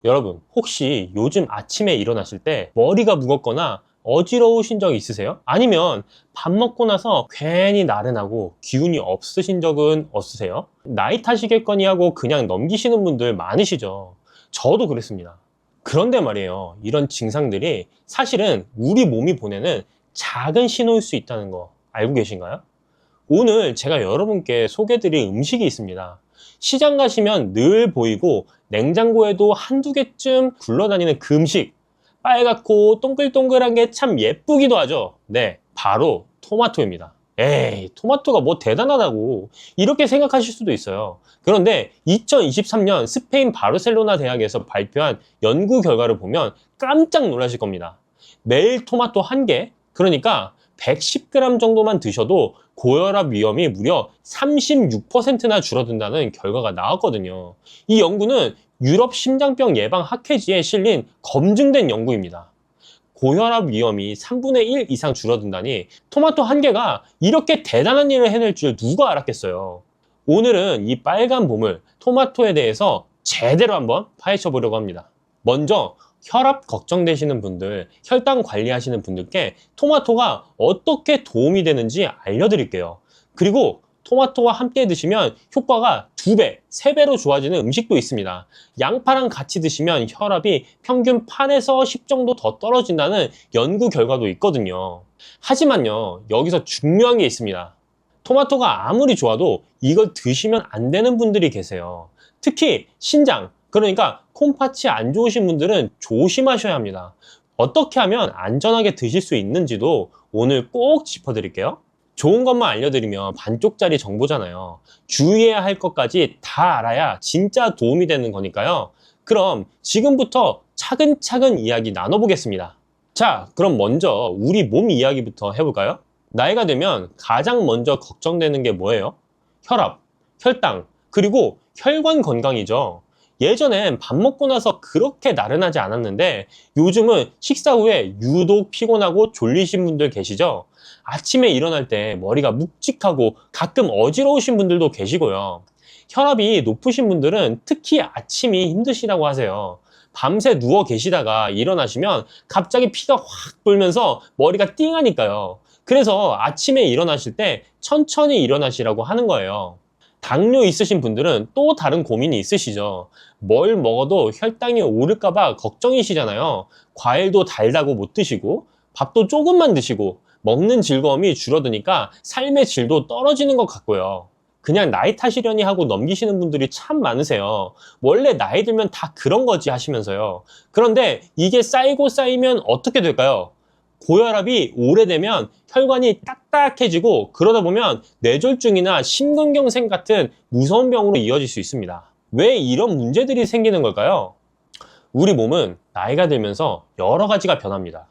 여러분, 혹시 요즘 아침에 일어나실 때 머리가 무겁거나 어지러우신 적 있으세요? 아니면 밥 먹고 나서 괜히 나른하고 기운이 없으신 적은 없으세요? 나이 탓이겠거니 하고 그냥 넘기시는 분들 많으시죠? 저도 그랬습니다. 그런데 말이에요, 이런 증상들이 사실은 우리 몸이 보내는 작은 신호일 수 있다는 거 알고 계신가요? 오늘 제가 여러분께 소개해드릴 음식이 있습니다. 시장 가시면 늘 보이고 냉장고에도 한두 개쯤 굴러다니는 그 음식, 빨갛고 동글동글한 게 참 예쁘기도 하죠. 네, 바로 토마토입니다. 에이, 토마토가 뭐 대단하다고 이렇게 생각하실 수도 있어요. 그런데 2023년 스페인 바르셀로나 대학에서 발표한 연구 결과를 보면 깜짝 놀라실 겁니다. 매일 토마토 한 개, 그러니까 110g 정도만 드셔도 고혈압 위험이 무려 36%나 줄어든다는 결과가 나왔거든요. 이 연구는 유럽 심장병 예방 학회지에 실린 검증된 연구입니다. 고혈압 위험이 3분의 1 이상 줄어든다니 토마토 한 개가 이렇게 대단한 일을 해낼 줄 누가 알았겠어요. 오늘은 이 빨간 보물 토마토에 대해서 제대로 한번 파헤쳐 보려고 합니다. 먼저 혈압 걱정되시는 분들, 혈당 관리하시는 분들께 토마토가 어떻게 도움이 되는지 알려드릴게요. 그리고 토마토와 함께 드시면 효과가 2배, 3배로 좋아지는 음식도 있습니다. 양파랑 같이 드시면 혈압이 평균 8에서 10 정도 더 떨어진다는 연구 결과도 있거든요. 하지만요, 여기서 중요한 게 있습니다. 토마토가 아무리 좋아도 이걸 드시면 안 되는 분들이 계세요. 특히 신장, 그러니까 콩팥이 안 좋으신 분들은 조심하셔야 합니다. 어떻게 하면 안전하게 드실 수 있는지도 오늘 꼭 짚어드릴게요. 좋은 것만 알려드리면 반쪽짜리 정보잖아요. 주의해야 할 것까지 다 알아야 진짜 도움이 되는 거니까요. 그럼 지금부터 차근차근 이야기 나눠보겠습니다. 자, 그럼 먼저 우리 몸 이야기부터 해볼까요? 나이가 되면 가장 먼저 걱정되는 게 뭐예요? 혈압, 혈당, 그리고 혈관 건강이죠. 예전엔 밥 먹고 나서 그렇게 나른하지 않았는데 요즘은 식사 후에 유독 피곤하고 졸리신 분들 계시죠? 아침에 일어날 때 머리가 묵직하고 가끔 어지러우신 분들도 계시고요. 혈압이 높으신 분들은 특히 아침이 힘드시다고 하세요. 밤새 누워 계시다가 일어나시면 갑자기 피가 확 돌면서 머리가 띵하니까요. 그래서 아침에 일어나실 때 천천히 일어나시라고 하는 거예요. 당뇨 있으신 분들은 또 다른 고민이 있으시죠. 뭘 먹어도 혈당이 오를까봐 걱정이시잖아요. 과일도 달다고 못 드시고, 밥도 조금만 드시고, 먹는 즐거움이 줄어드니까 삶의 질도 떨어지는 것 같고요. 그냥 나이 탓이려니 하고 넘기시는 분들이 참 많으세요. 원래 나이 들면 다 그런 거지 하시면서요. 그런데 이게 쌓이고 쌓이면 어떻게 될까요? 고혈압이 오래되면 혈관이 딱딱해지고 그러다 보면 뇌졸중이나 심근경색 같은 무서운 병으로 이어질 수 있습니다. 왜 이런 문제들이 생기는 걸까요? 우리 몸은 나이가 들면서 여러 가지가 변합니다.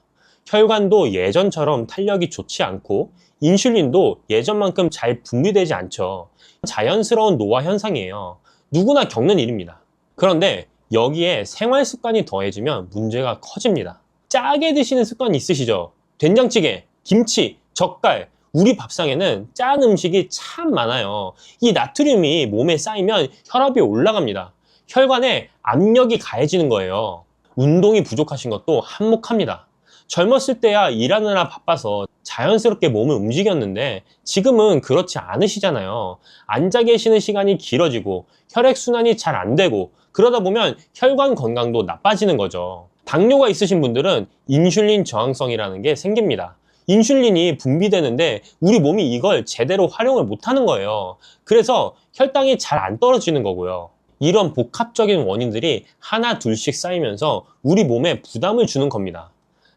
혈관도 예전처럼 탄력이 좋지 않고 인슐린도 예전만큼 잘 분비되지 않죠. 자연스러운 노화 현상이에요. 누구나 겪는 일입니다. 그런데 여기에 생활 습관이 더해지면 문제가 커집니다. 짜게 드시는 습관이 있으시죠? 된장찌개, 김치, 젓갈, 우리 밥상에는 짠 음식이 참 많아요. 이 나트륨이 몸에 쌓이면 혈압이 올라갑니다. 혈관에 압력이 가해지는 거예요. 운동이 부족하신 것도 한몫합니다. 젊었을 때야 일하느라 바빠서 자연스럽게 몸을 움직였는데 지금은 그렇지 않으시잖아요. 앉아 계시는 시간이 길어지고 혈액순환이 잘 안 되고 그러다 보면 혈관 건강도 나빠지는 거죠. 당뇨가 있으신 분들은 인슐린 저항성이라는 게 생깁니다. 인슐린이 분비되는데 우리 몸이 이걸 제대로 활용을 못하는 거예요. 그래서 혈당이 잘 안 떨어지는 거고요. 이런 복합적인 원인들이 하나 둘씩 쌓이면서 우리 몸에 부담을 주는 겁니다.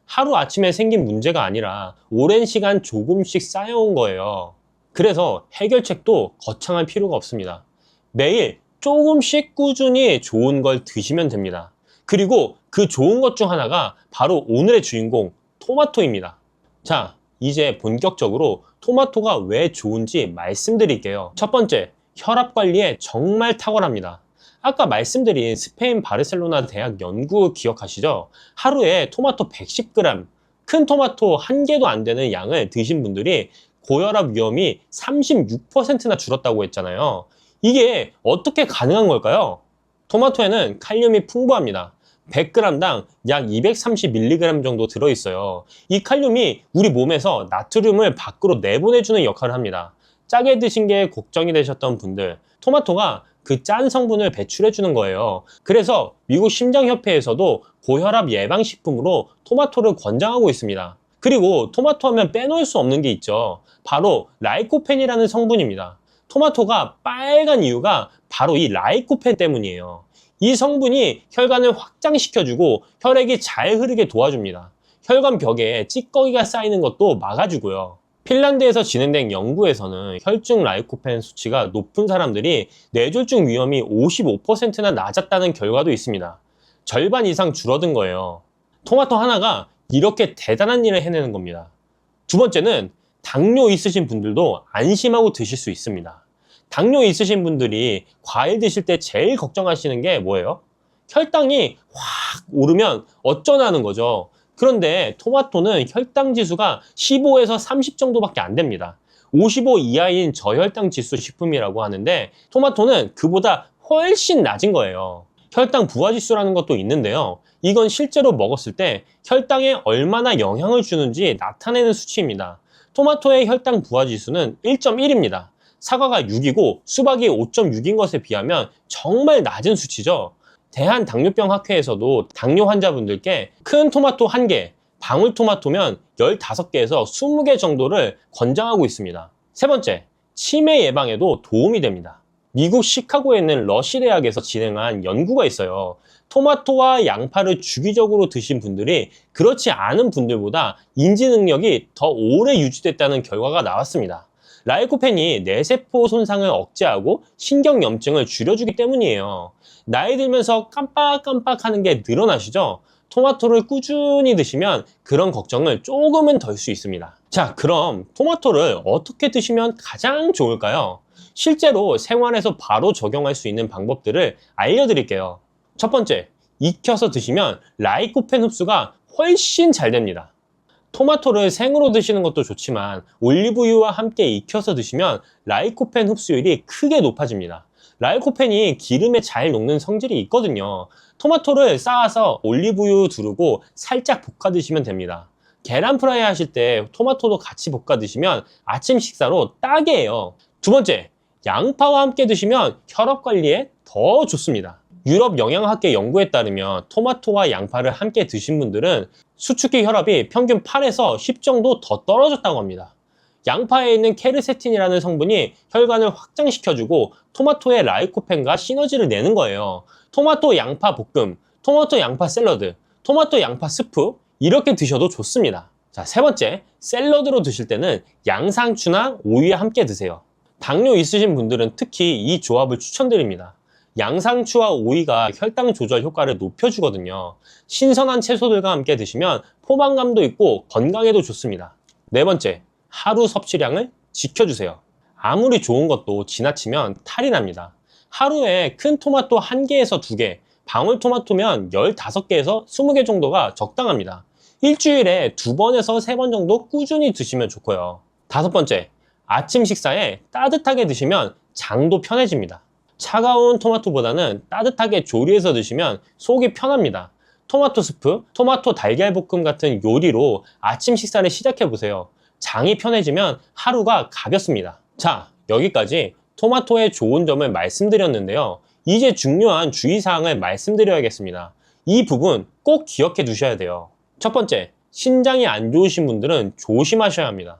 하루아침에 생긴 문제가 아니라 오랜 시간 조금씩 쌓여온 거예요. 그래서 해결책도 거창할 필요가 없습니다. 매일 조금씩 꾸준히 좋은 걸 드시면 됩니다. 그리고 그 좋은 것 중 하나가 바로 오늘의 주인공 토마토입니다. 자, 이제 본격적으로 토마토가 왜 좋은지 말씀드릴게요. 첫 번째, 혈압 관리에 정말 탁월합니다. 아까 말씀드린 스페인 바르셀로나 대학 연구 기억하시죠? 하루에 토마토 110g, 큰 토마토 한 개도 안 되는 양을 드신 분들이 고혈압 위험이 36%나 줄었다고 했잖아요. 이게 어떻게 가능한 걸까요? 토마토에는 칼륨이 풍부합니다. 100g당 약 230mg 정도 들어있어요. 이 칼륨이 우리 몸에서 나트륨을 밖으로 내보내주는 역할을 합니다. 짜게 드신 게 걱정이 되셨던 분들, 토마토가 그 짠 성분을 배출해주는 거예요. 그래서 미국 심장협회에서도 고혈압 예방식품으로 토마토를 권장하고 있습니다. 그리고 토마토 하면 빼놓을 수 없는 게 있죠. 바로 라이코펜이라는 성분입니다. 토마토가 빨간 이유가 바로 이 라이코펜 때문이에요. 이 성분이 혈관을 확장시켜주고 혈액이 잘 흐르게 도와줍니다. 혈관 벽에 찌꺼기가 쌓이는 것도 막아주고요. 핀란드에서 진행된 연구에서는 혈중 라이코펜 수치가 높은 사람들이 뇌졸중 위험이 55%나 낮았다는 결과도 있습니다. 절반 이상 줄어든 거예요. 토마토 하나가 이렇게 대단한 일을 해내는 겁니다. 두 번째는 당뇨 있으신 분들도 안심하고 드실 수 있습니다. 당뇨 있으신 분들이 과일 드실 때 제일 걱정하시는 게 뭐예요? 혈당이 확 오르면 어쩌나는 거죠. 그런데 토마토는 혈당 지수가 15에서 30 정도밖에 안 됩니다. 55 이하인 저혈당 지수 식품이라고 하는데 토마토는 그보다 훨씬 낮은 거예요. 혈당 부하 지수라는 것도 있는데요. 이건 실제로 먹었을 때 혈당에 얼마나 영향을 주는지 나타내는 수치입니다. 토마토의 혈당 부하 지수는 1.1입니다. 사과가 6이고 수박이 5.6인 것에 비하면 정말 낮은 수치죠. 대한당뇨병학회에서도 당뇨 환자분들께 큰 토마토 1개, 방울토마토면 15개에서 20개 정도를 권장하고 있습니다. 세 번째, 치매 예방에도 도움이 됩니다. 미국 시카고에 있는 러시 대학에서 진행한 연구가 있어요. 토마토와 양파를 주기적으로 드신 분들이 그렇지 않은 분들보다 인지 능력이 더 오래 유지됐다는 결과가 나왔습니다. 라이코펜이 뇌세포 손상을 억제하고 신경염증을 줄여주기 때문이에요. 나이 들면서 깜빡깜빡하는 게 늘어나시죠? 토마토를 꾸준히 드시면 그런 걱정을 조금은 덜 수 있습니다. 자, 그럼 토마토를 어떻게 드시면 가장 좋을까요? 실제로 생활에서 바로 적용할 수 있는 방법들을 알려드릴게요. 첫 번째, 익혀서 드시면 라이코펜 흡수가 훨씬 잘 됩니다. 토마토를 생으로 드시는 것도 좋지만 올리브유와 함께 익혀서 드시면 라이코펜 흡수율이 크게 높아집니다. 라이코펜이 기름에 잘 녹는 성질이 있거든요. 토마토를 쌓아서 올리브유 두르고 살짝 볶아 드시면 됩니다. 계란 프라이 하실 때 토마토도 같이 볶아 드시면 아침 식사로 딱이에요. 두 번째, 양파와 함께 드시면 혈압 관리에 더 좋습니다. 유럽 영양학회 연구에 따르면 토마토와 양파를 함께 드신 분들은 수축기 혈압이 평균 8에서 10 정도 더 떨어졌다고 합니다. 양파에 있는 케르세틴이라는 성분이 혈관을 확장시켜주고 토마토의 라이코펜과 시너지를 내는 거예요. 토마토 양파 볶음, 토마토 양파 샐러드, 토마토 양파 스프 이렇게 드셔도 좋습니다. 자, 세 번째, 샐러드로 드실 때는 양상추나 오이와 함께 드세요. 당뇨 있으신 분들은 특히 이 조합을 추천드립니다. 양상추와 오이가 혈당 조절 효과를 높여주거든요. 신선한 채소들과 함께 드시면 포만감도 있고 건강에도 좋습니다. 네 번째, 하루 섭취량을 지켜주세요. 아무리 좋은 것도 지나치면 탈이 납니다. 하루에 큰 토마토 1개에서 2개, 방울토마토면 15개에서 20개 정도가 적당합니다. 일주일에 2번에서 3번 정도 꾸준히 드시면 좋고요. 다섯 번째, 아침 식사에 따뜻하게 드시면 장도 편해집니다. 차가운 토마토보다는 따뜻하게 조리해서 드시면 속이 편합니다. 토마토 스프, 토마토 달걀볶음 같은 요리로 아침 식사를 시작해보세요. 장이 편해지면 하루가 가볍습니다. 자, 여기까지 토마토의 좋은 점을 말씀드렸는데요. 이제 중요한 주의사항을 말씀드려야겠습니다. 이 부분 꼭 기억해 두셔야 돼요. 첫 번째, 신장이 안 좋으신 분들은 조심하셔야 합니다.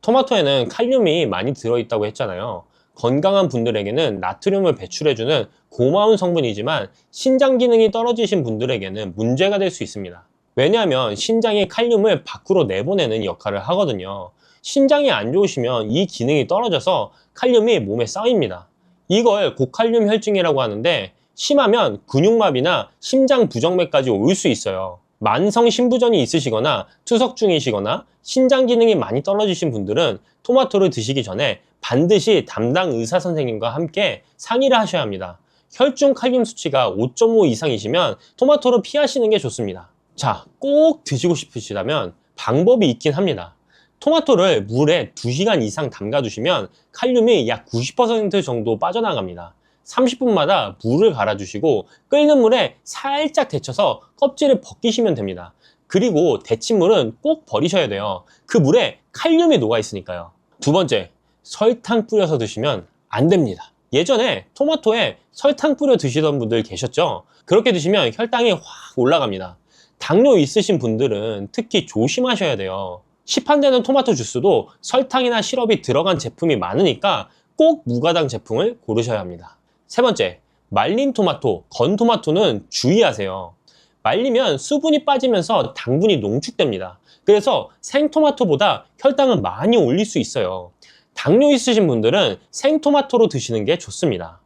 토마토에는 칼륨이 많이 들어있다고 했잖아요. 건강한 분들에게는 나트륨을 배출해주는 고마운 성분이지만 신장 기능이 떨어지신 분들에게는 문제가 될 수 있습니다. 왜냐하면 신장이 칼륨을 밖으로 내보내는 역할을 하거든요. 신장이 안 좋으시면 이 기능이 떨어져서 칼륨이 몸에 쌓입니다. 이걸 고칼륨 혈증이라고 하는데 심하면 근육마비나 심장 부정맥까지 올 수 있어요. 만성 신부전이 있으시거나 투석 중이시거나 신장 기능이 많이 떨어지신 분들은 토마토를 드시기 전에 반드시 담당 의사 선생님과 함께 상의를 하셔야 합니다. 혈중 칼륨 수치가 5.5 이상이시면 토마토를 피하시는 게 좋습니다. 자, 꼭 드시고 싶으시다면 방법이 있긴 합니다. 토마토를 물에 2시간 이상 담가 두시면 칼륨이 약 90% 정도 빠져나갑니다. 30분마다 물을 갈아주시고 끓는 물에 살짝 데쳐서 껍질을 벗기시면 됩니다. 그리고 데친 물은 꼭 버리셔야 돼요. 그 물에 칼륨이 녹아 있으니까요. 두 번째, 설탕 뿌려서 드시면 안 됩니다. 예전에 토마토에 설탕 뿌려 드시던 분들 계셨죠? 그렇게 드시면 혈당이 확 올라갑니다. 당뇨 있으신 분들은 특히 조심하셔야 돼요. 시판되는 토마토 주스도 설탕이나 시럽이 들어간 제품이 많으니까 꼭 무가당 제품을 고르셔야 합니다. 세 번째, 말린 토마토, 건 토마토는 주의하세요. 말리면 수분이 빠지면서 당분이 농축됩니다. 그래서 생토마토보다 혈당을 많이 올릴 수 있어요. 당뇨 있으신 분들은 생토마토로 드시는 게 좋습니다.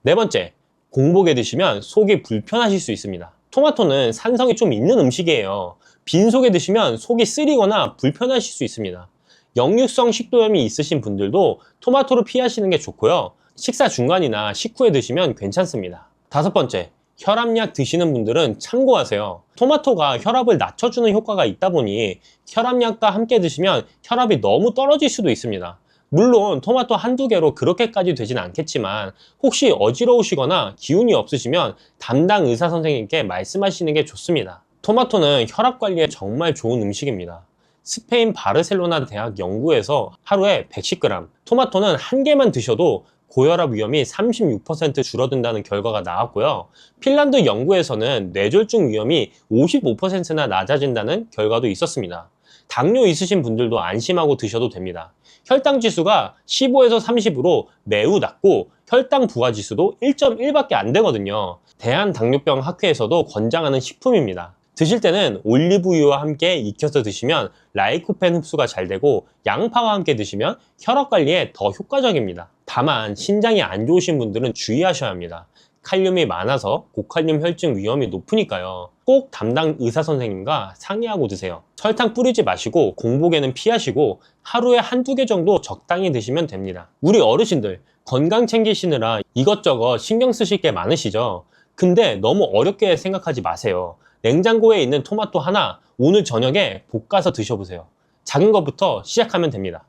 네 번째, 공복에 드시면 속이 불편하실 수 있습니다. 토마토는 산성이 좀 있는 음식이에요. 빈속에 드시면 속이 쓰리거나 불편하실 수 있습니다. 역류성 식도염이 있으신 분들도 토마토를 피하시는 게 좋고요. 식사 중간이나 식후에 드시면 괜찮습니다. 다섯 번째, 혈압약 드시는 분들은 참고하세요. 토마토가 혈압을 낮춰주는 효과가 있다 보니 혈압약과 함께 드시면 혈압이 너무 떨어질 수도 있습니다. 물론 토마토 한두 개로 그렇게까지 되진 않겠지만 혹시 어지러우시거나 기운이 없으시면 담당 의사 선생님께 말씀하시는 게 좋습니다. 토마토는 혈압 관리에 정말 좋은 음식입니다. 스페인 바르셀로나 대학 연구에서 하루에 110g, 토마토는 한 개만 드셔도 고혈압 위험이 36% 줄어든다는 결과가 나왔고요. 핀란드 연구에서는 뇌졸중 위험이 55%나 낮아진다는 결과도 있었습니다. 당뇨 있으신 분들도 안심하고 드셔도 됩니다. 혈당 지수가 15에서 30으로 매우 낮고 혈당 부하 지수도 1.1밖에 안 되거든요. 대한당뇨병 학회에서도 권장하는 식품입니다. 드실 때는 올리브유와 함께 익혀서 드시면 라이코펜 흡수가 잘 되고 양파와 함께 드시면 혈압 관리에 더 효과적입니다. 다만 신장이 안 좋으신 분들은 주의하셔야 합니다. 칼륨이 많아서 고칼륨 혈증 위험이 높으니까요. 꼭 담당 의사 선생님과 상의하고 드세요. 설탕 뿌리지 마시고 공복에는 피하시고 하루에 한두 개 정도 적당히 드시면 됩니다. 우리 어르신들 건강 챙기시느라 이것저것 신경 쓰실 게 많으시죠? 근데 너무 어렵게 생각하지 마세요. 냉장고에 있는 토마토 하나 오늘 저녁에 볶아서 드셔보세요. 작은 것부터 시작하면 됩니다.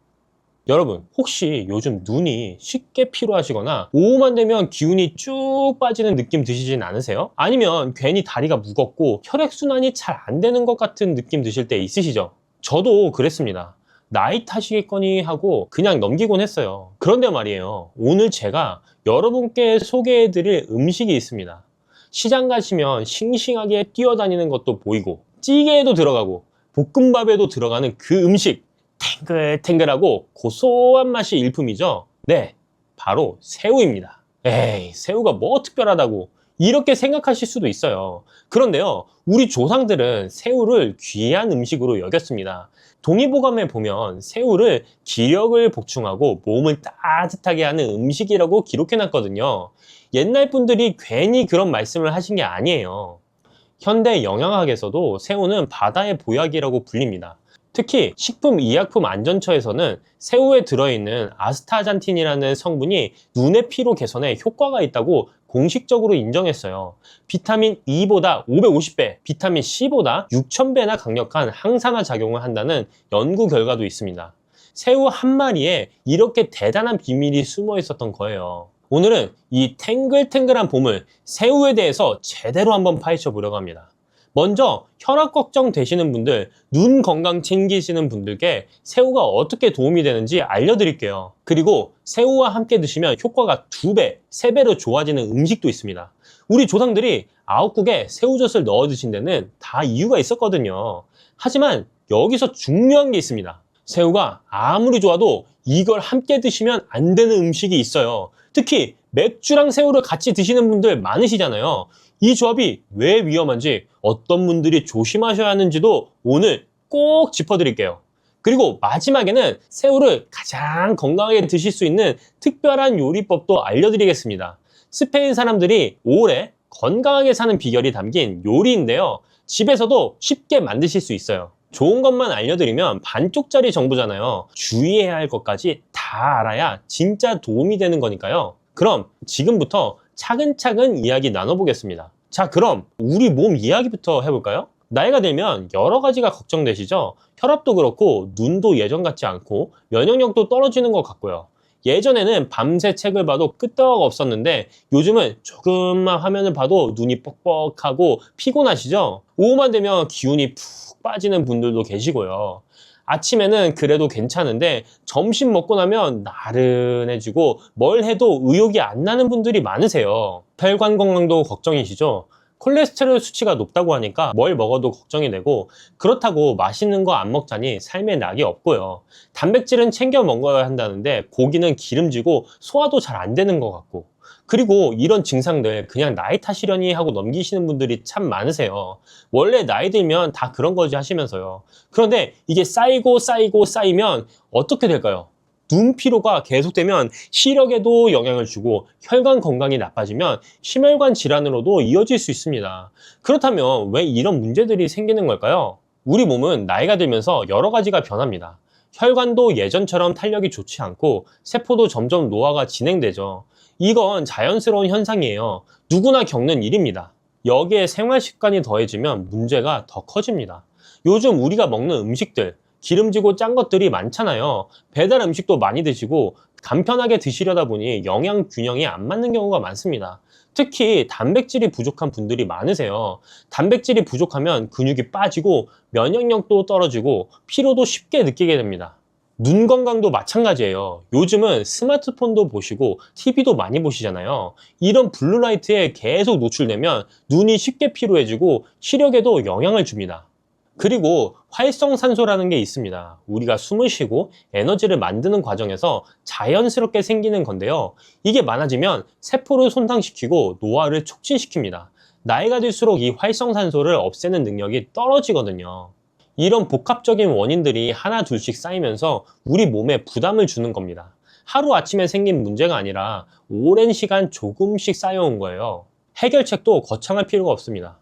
여러분, 혹시 요즘 눈이 쉽게 피로하시거나 오후만 되면 기운이 쭉 빠지는 느낌 드시진 않으세요? 아니면 괜히 다리가 무겁고 혈액순환이 잘 안 되는 것 같은 느낌 드실 때 있으시죠? 저도 그랬습니다. 나이 탓이겠거니 하고 그냥 넘기곤 했어요. 그런데 말이에요, 오늘 제가 여러분께 소개해드릴 음식이 있습니다. 시장 가시면 싱싱하게 뛰어다니는 것도 보이고 찌개에도 들어가고 볶음밥에도 들어가는 그 음식, 탱글탱글하고 고소한 맛이 일품이죠. 네, 바로 새우입니다. 에이, 새우가 뭐 특별하다고 이렇게 생각하실 수도 있어요. 그런데요, 우리 조상들은 새우를 귀한 음식으로 여겼습니다. 동의보감에 보면 새우를 기력을 보충하고 몸을 따뜻하게 하는 음식이라고 기록해놨거든요. 옛날 분들이 괜히 그런 말씀을 하신 게 아니에요. 현대 영양학에서도 새우는 바다의 보약이라고 불립니다. 특히 식품의약품안전처에서는 새우에 들어있는 아스타잔틴이라는 성분이 눈의 피로 개선에 효과가 있다고 공식적으로 인정했어요. 비타민 E보다 550배, 비타민 C보다 6000배나 강력한 항산화 작용을 한다는 연구 결과도 있습니다. 새우 한 마리에 이렇게 대단한 비밀이 숨어 있었던 거예요. 오늘은 이 탱글탱글한 보물, 새우에 대해서 제대로 한번 파헤쳐 보려고 합니다. 먼저 혈압 걱정 되시는 분들, 눈 건강 챙기시는 분들께 새우가 어떻게 도움이 되는지 알려드릴게요. 그리고 새우와 함께 드시면 효과가 2배, 3배로 좋아지는 음식도 있습니다. 우리 조상들이 아욱국에 새우젓을 넣어 드신 데는 다 이유가 있었거든요. 하지만 여기서 중요한 게 있습니다. 새우가 아무리 좋아도 이걸 함께 드시면 안 되는 음식이 있어요. 특히 맥주랑 새우를 같이 드시는 분들 많으시잖아요. 이 조합이 왜 위험한지, 어떤 분들이 조심하셔야 하는지도 오늘 꼭 짚어드릴게요. 그리고 마지막에는 새우를 가장 건강하게 드실 수 있는 특별한 요리법도 알려드리겠습니다. 스페인 사람들이 오래 건강하게 사는 비결이 담긴 요리인데요. 집에서도 쉽게 만드실 수 있어요. 좋은 것만 알려드리면 반쪽짜리 정보잖아요. 주의해야 할 것까지 다 알아야 진짜 도움이 되는 거니까요. 그럼 지금부터 차근차근 이야기 나눠보겠습니다. 자, 그럼 우리 몸 이야기부터 해볼까요? 나이가 들면 여러 가지가 걱정되시죠? 혈압도 그렇고 눈도 예전 같지 않고 면역력도 떨어지는 것 같고요. 예전에는 밤새 책을 봐도 끄떡 없었는데 요즘은 조금만 화면을 봐도 눈이 뻑뻑하고 피곤하시죠? 오후만 되면 기운이 푹 빠지는 분들도 계시고요. 아침에는 그래도 괜찮은데 점심 먹고 나면 나른해지고 뭘 해도 의욕이 안 나는 분들이 많으세요. 혈관 건강도 걱정이시죠? 콜레스테롤 수치가 높다고 하니까 뭘 먹어도 걱정이 되고, 그렇다고 맛있는 거 안 먹자니 삶에 낙이 없고요. 단백질은 챙겨 먹어야 한다는데 고기는 기름지고 소화도 잘 안 되는 것 같고, 그리고 이런 증상들 그냥 나이 탓이려니 하고 넘기시는 분들이 참 많으세요. 원래 나이 들면 다 그런 거지 하시면서요. 그런데 이게 쌓이면 어떻게 될까요? 눈 피로가 계속되면 시력에도 영향을 주고, 혈관 건강이 나빠지면 심혈관 질환으로도 이어질 수 있습니다. 그렇다면 왜 이런 문제들이 생기는 걸까요? 우리 몸은 나이가 들면서 여러 가지가 변합니다. 혈관도 예전처럼 탄력이 좋지 않고 세포도 점점 노화가 진행되죠. 이건 자연스러운 현상이에요. 누구나 겪는 일입니다. 여기에 생활 습관이 더해지면 문제가 더 커집니다. 요즘 우리가 먹는 음식들, 기름지고 짠 것들이 많잖아요. 배달 음식도 많이 드시고 간편하게 드시려다 보니 영양 균형이 안 맞는 경우가 많습니다. 특히 단백질이 부족한 분들이 많으세요. 단백질이 부족하면 근육이 빠지고 면역력도 떨어지고 피로도 쉽게 느끼게 됩니다. 눈 건강도 마찬가지예요. 요즘은 스마트폰도 보시고 TV도 많이 보시잖아요. 이런 블루라이트에 계속 노출되면 눈이 쉽게 피로해지고 시력에도 영향을 줍니다. 그리고 활성산소라는 게 있습니다. 우리가 숨을 쉬고 에너지를 만드는 과정에서 자연스럽게 생기는 건데요. 이게 많아지면 세포를 손상시키고 노화를 촉진시킵니다. 나이가 들수록 이 활성산소를 없애는 능력이 떨어지거든요. 이런 복합적인 원인들이 하나 둘씩 쌓이면서 우리 몸에 부담을 주는 겁니다. 하루아침에 생긴 문제가 아니라 오랜 시간 조금씩 쌓여온 거예요. 해결책도 거창할 필요가 없습니다.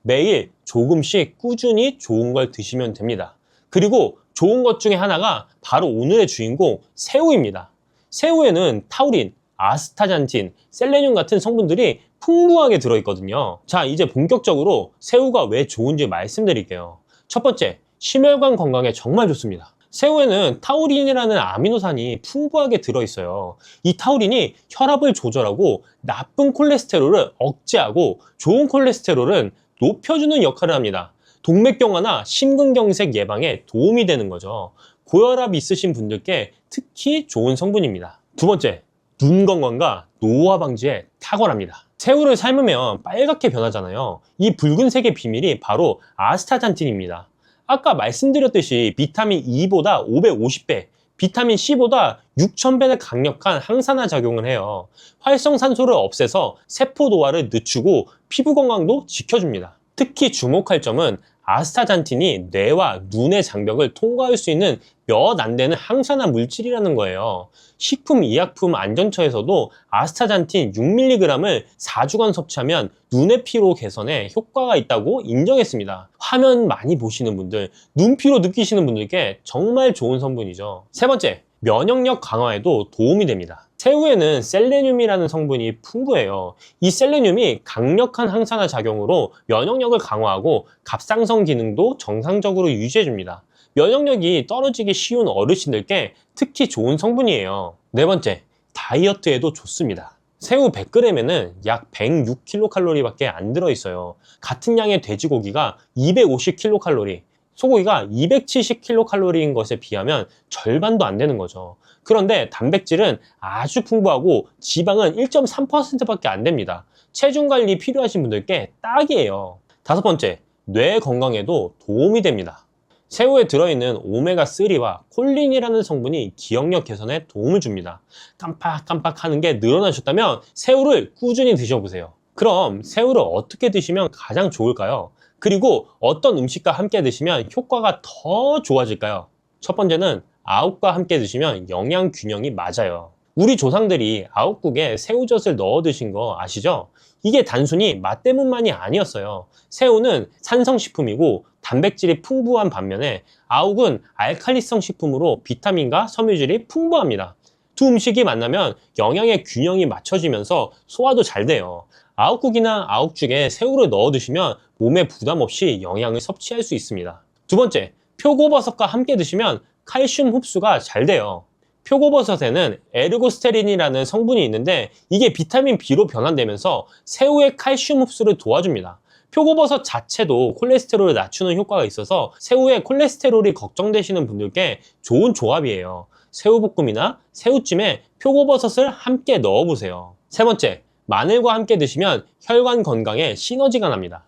매일 조금씩 꾸준히 좋은 걸 드시면 됩니다. 그리고 좋은 것 중에 하나가 바로 오늘의 주인공 새우입니다. 새우에는 타우린, 아스타잔틴, 셀레늄 같은 성분들이 풍부하게 들어있거든요. 자, 이제 본격적으로 새우가 왜 좋은지 말씀드릴게요. 첫 번째, 심혈관 건강에 정말 좋습니다. 새우에는 타우린이라는 아미노산이 풍부하게 들어있어요. 이 타우린이 혈압을 조절하고 나쁜 콜레스테롤을 억제하고 좋은 콜레스테롤은 높여주는 역할을 합니다. 동맥경화나 심근경색 예방에 도움이 되는 거죠. 고혈압 있으신 분들께 특히 좋은 성분입니다. 두 번째, 눈 건강과 노화 방지에 탁월합니다. 새우를 삶으면 빨갛게 변하잖아요. 이 붉은색의 비밀이 바로 아스타잔틴입니다. 아까 말씀드렸듯이 비타민 E보다 550배, 비타민 C보다 6000배나 강력한 항산화 작용을 해요. 활성산소를 없애서 세포 노화를 늦추고 피부 건강도 지켜줍니다. 특히 주목할 점은 아스타잔틴이 뇌와 눈의 장벽을 통과할 수 있는 몇 안 되는 항산화 물질이라는 거예요. 식품의약품안전처에서도 아스타잔틴 6mg을 4주간 섭취하면 눈의 피로 개선에 효과가 있다고 인정했습니다. 화면 많이 보시는 분들, 눈피로 느끼시는 분들께 정말 좋은 성분이죠. 세 번째, 면역력 강화에도 도움이 됩니다. 새우에는 셀레늄이라는 성분이 풍부해요. 이 셀레늄이 강력한 항산화 작용으로 면역력을 강화하고 갑상선 기능도 정상적으로 유지해줍니다. 면역력이 떨어지기 쉬운 어르신들께 특히 좋은 성분이에요. 네 번째, 다이어트에도 좋습니다. 새우 100g에는 약 106kcal 밖에 안 들어있어요. 같은 양의 돼지고기가 250kcal, 소고기가 270kcal인 것에 비하면 절반도 안 되는 거죠. 그런데 단백질은 아주 풍부하고 지방은 1.3%밖에 안 됩니다. 체중 관리 필요하신 분들께 딱이에요. 다섯 번째, 뇌 건강에도 도움이 됩니다. 새우에 들어있는 오메가3와 콜린이라는 성분이 기억력 개선에 도움을 줍니다. 깜빡깜빡 하는 게 늘어나셨다면 새우를 꾸준히 드셔보세요. 그럼 새우를 어떻게 드시면 가장 좋을까요? 그리고 어떤 음식과 함께 드시면 효과가 더 좋아질까요? 첫 번째는 아욱과 함께 드시면 영양 균형이 맞아요. 우리 조상들이 아욱국에 새우젓을 넣어 드신 거 아시죠? 이게 단순히 맛 때문만이 아니었어요. 새우는 산성식품이고 단백질이 풍부한 반면에 아욱은 알칼리성 식품으로 비타민과 섬유질이 풍부합니다. 두 음식이 만나면 영양의 균형이 맞춰지면서 소화도 잘 돼요. 아욱국이나 아욱죽에 새우를 넣어 드시면 몸에 부담 없이 영양을 섭취할 수 있습니다. 두 번째, 표고버섯과 함께 드시면 칼슘 흡수가 잘 돼요. 표고버섯에는 에르고스테린이라는 성분이 있는데 이게 비타민 B로 변환되면서 새우의 칼슘 흡수를 도와줍니다. 표고버섯 자체도 콜레스테롤을 낮추는 효과가 있어서 새우의 콜레스테롤이 걱정되시는 분들께 좋은 조합이에요. 새우볶음이나 새우찜에 표고버섯을 함께 넣어보세요. 세 번째, 마늘과 함께 드시면 혈관 건강에 시너지가 납니다.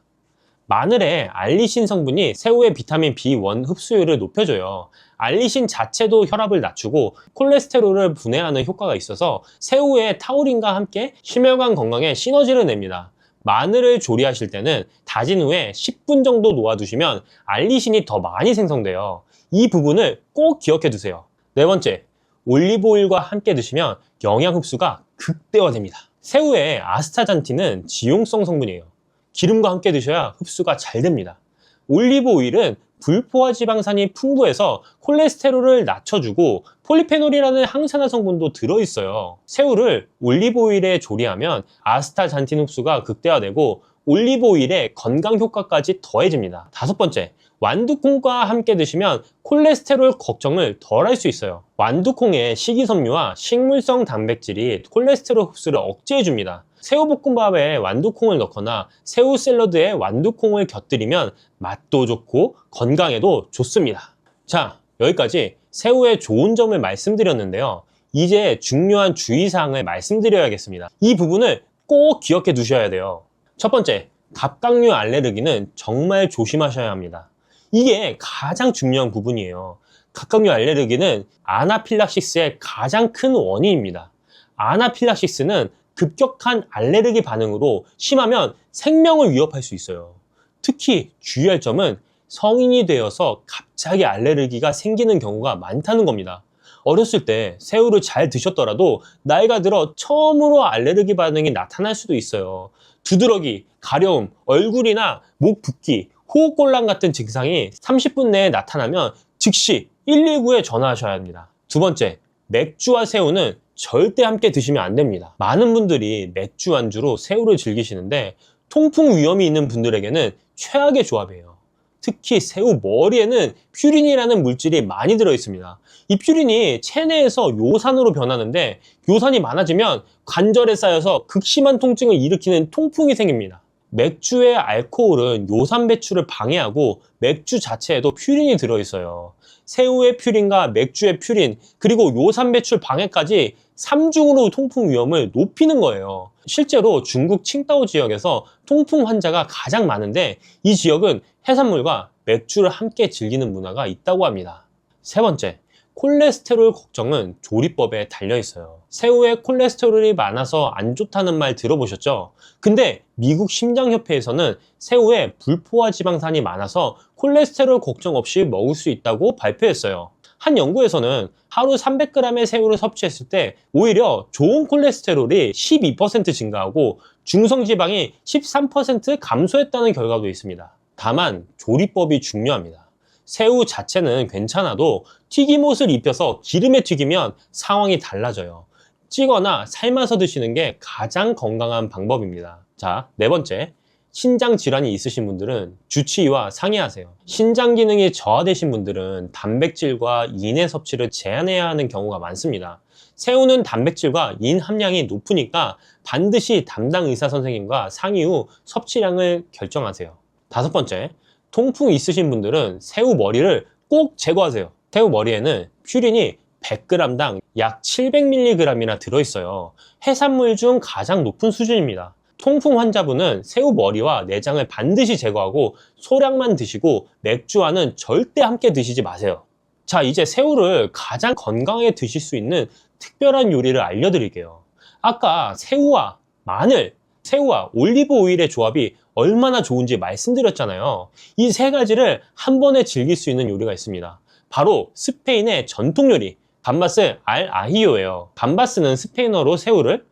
마늘에 알리신 성분이 새우의 비타민 B1 흡수율을 높여줘요. 알리신 자체도 혈압을 낮추고 콜레스테롤을 분해하는 효과가 있어서 새우의 타우린과 함께 심혈관 건강에 시너지를 냅니다. 마늘을 조리하실 때는 다진 후에 10분 정도 놓아두시면 알리신이 더 많이 생성돼요. 이 부분을 꼭 기억해 두세요. 네 번째, 올리브오일과 함께 드시면 영양 흡수가 극대화됩니다. 새우의 아스타잔틴은 지용성 성분이에요. 기름과 함께 드셔야 흡수가 잘 됩니다. 올리브 오일은 불포화 지방산이 풍부해서 콜레스테롤을 낮춰주고 폴리페놀이라는 항산화 성분도 들어있어요. 새우를 올리브 오일에 조리하면 아스타잔틴 흡수가 극대화되고 올리브 오일의 건강 효과까지 더해집니다. 다섯 번째, 완두콩과 함께 드시면 콜레스테롤 걱정을 덜 할 수 있어요. 완두콩의 식이섬유와 식물성 단백질이 콜레스테롤 흡수를 억제해줍니다. 새우볶음밥에 완두콩을 넣거나 새우 샐러드에 완두콩을 곁들이면 맛도 좋고 건강에도 좋습니다. 자, 여기까지 새우의 좋은 점을 말씀드렸는데요. 이제 중요한 주의사항을 말씀드려야겠습니다. 이 부분을 꼭 기억해 두셔야 돼요. 첫 번째, 갑각류 알레르기는 정말 조심하셔야 합니다. 이게 가장 중요한 부분이에요. 갑각류 알레르기는 아나필락시스의 가장 큰 원인입니다. 아나필락시스는 급격한 알레르기 반응으로 심하면 생명을 위협할 수 있어요. 특히 주의할 점은 성인이 되어서 갑자기 알레르기가 생기는 경우가 많다는 겁니다. 어렸을 때 새우를 잘 드셨더라도 나이가 들어 처음으로 알레르기 반응이 나타날 수도 있어요. 두드러기, 가려움, 얼굴이나 목 붓기, 호흡곤란 같은 증상이 30분 내에 나타나면 즉시 119에 전화하셔야 합니다. 두 번째, 맥주와 새우는 절대 함께 드시면 안 됩니다. 많은 분들이 맥주 안주로 새우를 즐기시는데 통풍 위험이 있는 분들에게는 최악의 조합이에요. 특히 새우 머리에는 퓨린이라는 물질이 많이 들어있습니다. 이 퓨린이 체내에서 요산으로 변하는데 요산이 많아지면 관절에 쌓여서 극심한 통증을 일으키는 통풍이 생깁니다. 맥주의 알코올은 요산 배출을 방해하고 맥주 자체에도 퓨린이 들어있어요. 새우의 퓨린과 맥주의 퓨린, 그리고 요산 배출 방해까지 3중으로 통풍 위험을 높이는 거예요. 실제로 중국 칭다오 지역에서 통풍 환자가 가장 많은데 이 지역은 해산물과 맥주를 함께 즐기는 문화가 있다고 합니다. 세 번째, 콜레스테롤 걱정은 조리법에 달려 있어요. 새우에 콜레스테롤이 많아서 안 좋다는 말 들어보셨죠? 근데 미국 심장협회에서는 새우에 불포화 지방산이 많아서 콜레스테롤 걱정 없이 먹을 수 있다고 발표했어요. 한 연구에서는 하루 300g의 새우를 섭취했을 때 오히려 좋은 콜레스테롤이 12% 증가하고 중성지방이 13% 감소했다는 결과도 있습니다. 다만 조리법이 중요합니다. 새우 자체는 괜찮아도 튀김옷을 입혀서 기름에 튀기면 상황이 달라져요. 찌거나 삶아서 드시는 게 가장 건강한 방법입니다. 자, 네 번째, 신장 질환이 있으신 분들은 주치의와 상의하세요. 신장 기능이 저하되신 분들은 단백질과 인의 섭취를 제한해야 하는 경우가 많습니다. 새우는 단백질과 인 함량이 높으니까 반드시 담당 의사 선생님과 상의 후 섭취량을 결정하세요. 다섯 번째, 통풍 있으신 분들은 새우 머리를 꼭 제거하세요. 새우 머리에는 퓨린이 100g당 약 700mg이나 들어있어요. 해산물 중 가장 높은 수준입니다. 통풍 환자분은 새우 머리와 내장을 반드시 제거하고 소량만 드시고 맥주와는 절대 함께 드시지 마세요. 자, 이제 새우를 가장 건강하게 드실 수 있는 특별한 요리를 알려드릴게요. 아까 새우와 마늘, 새우와 올리브 오일의 조합이 얼마나 좋은지 말씀드렸잖아요. 이 세 가지를 한 번에 즐길 수 있는 요리가 있습니다. 바로 스페인의 전통 요리, 감바스 알 아히요예요. 감바스는 스페인어로 새우를,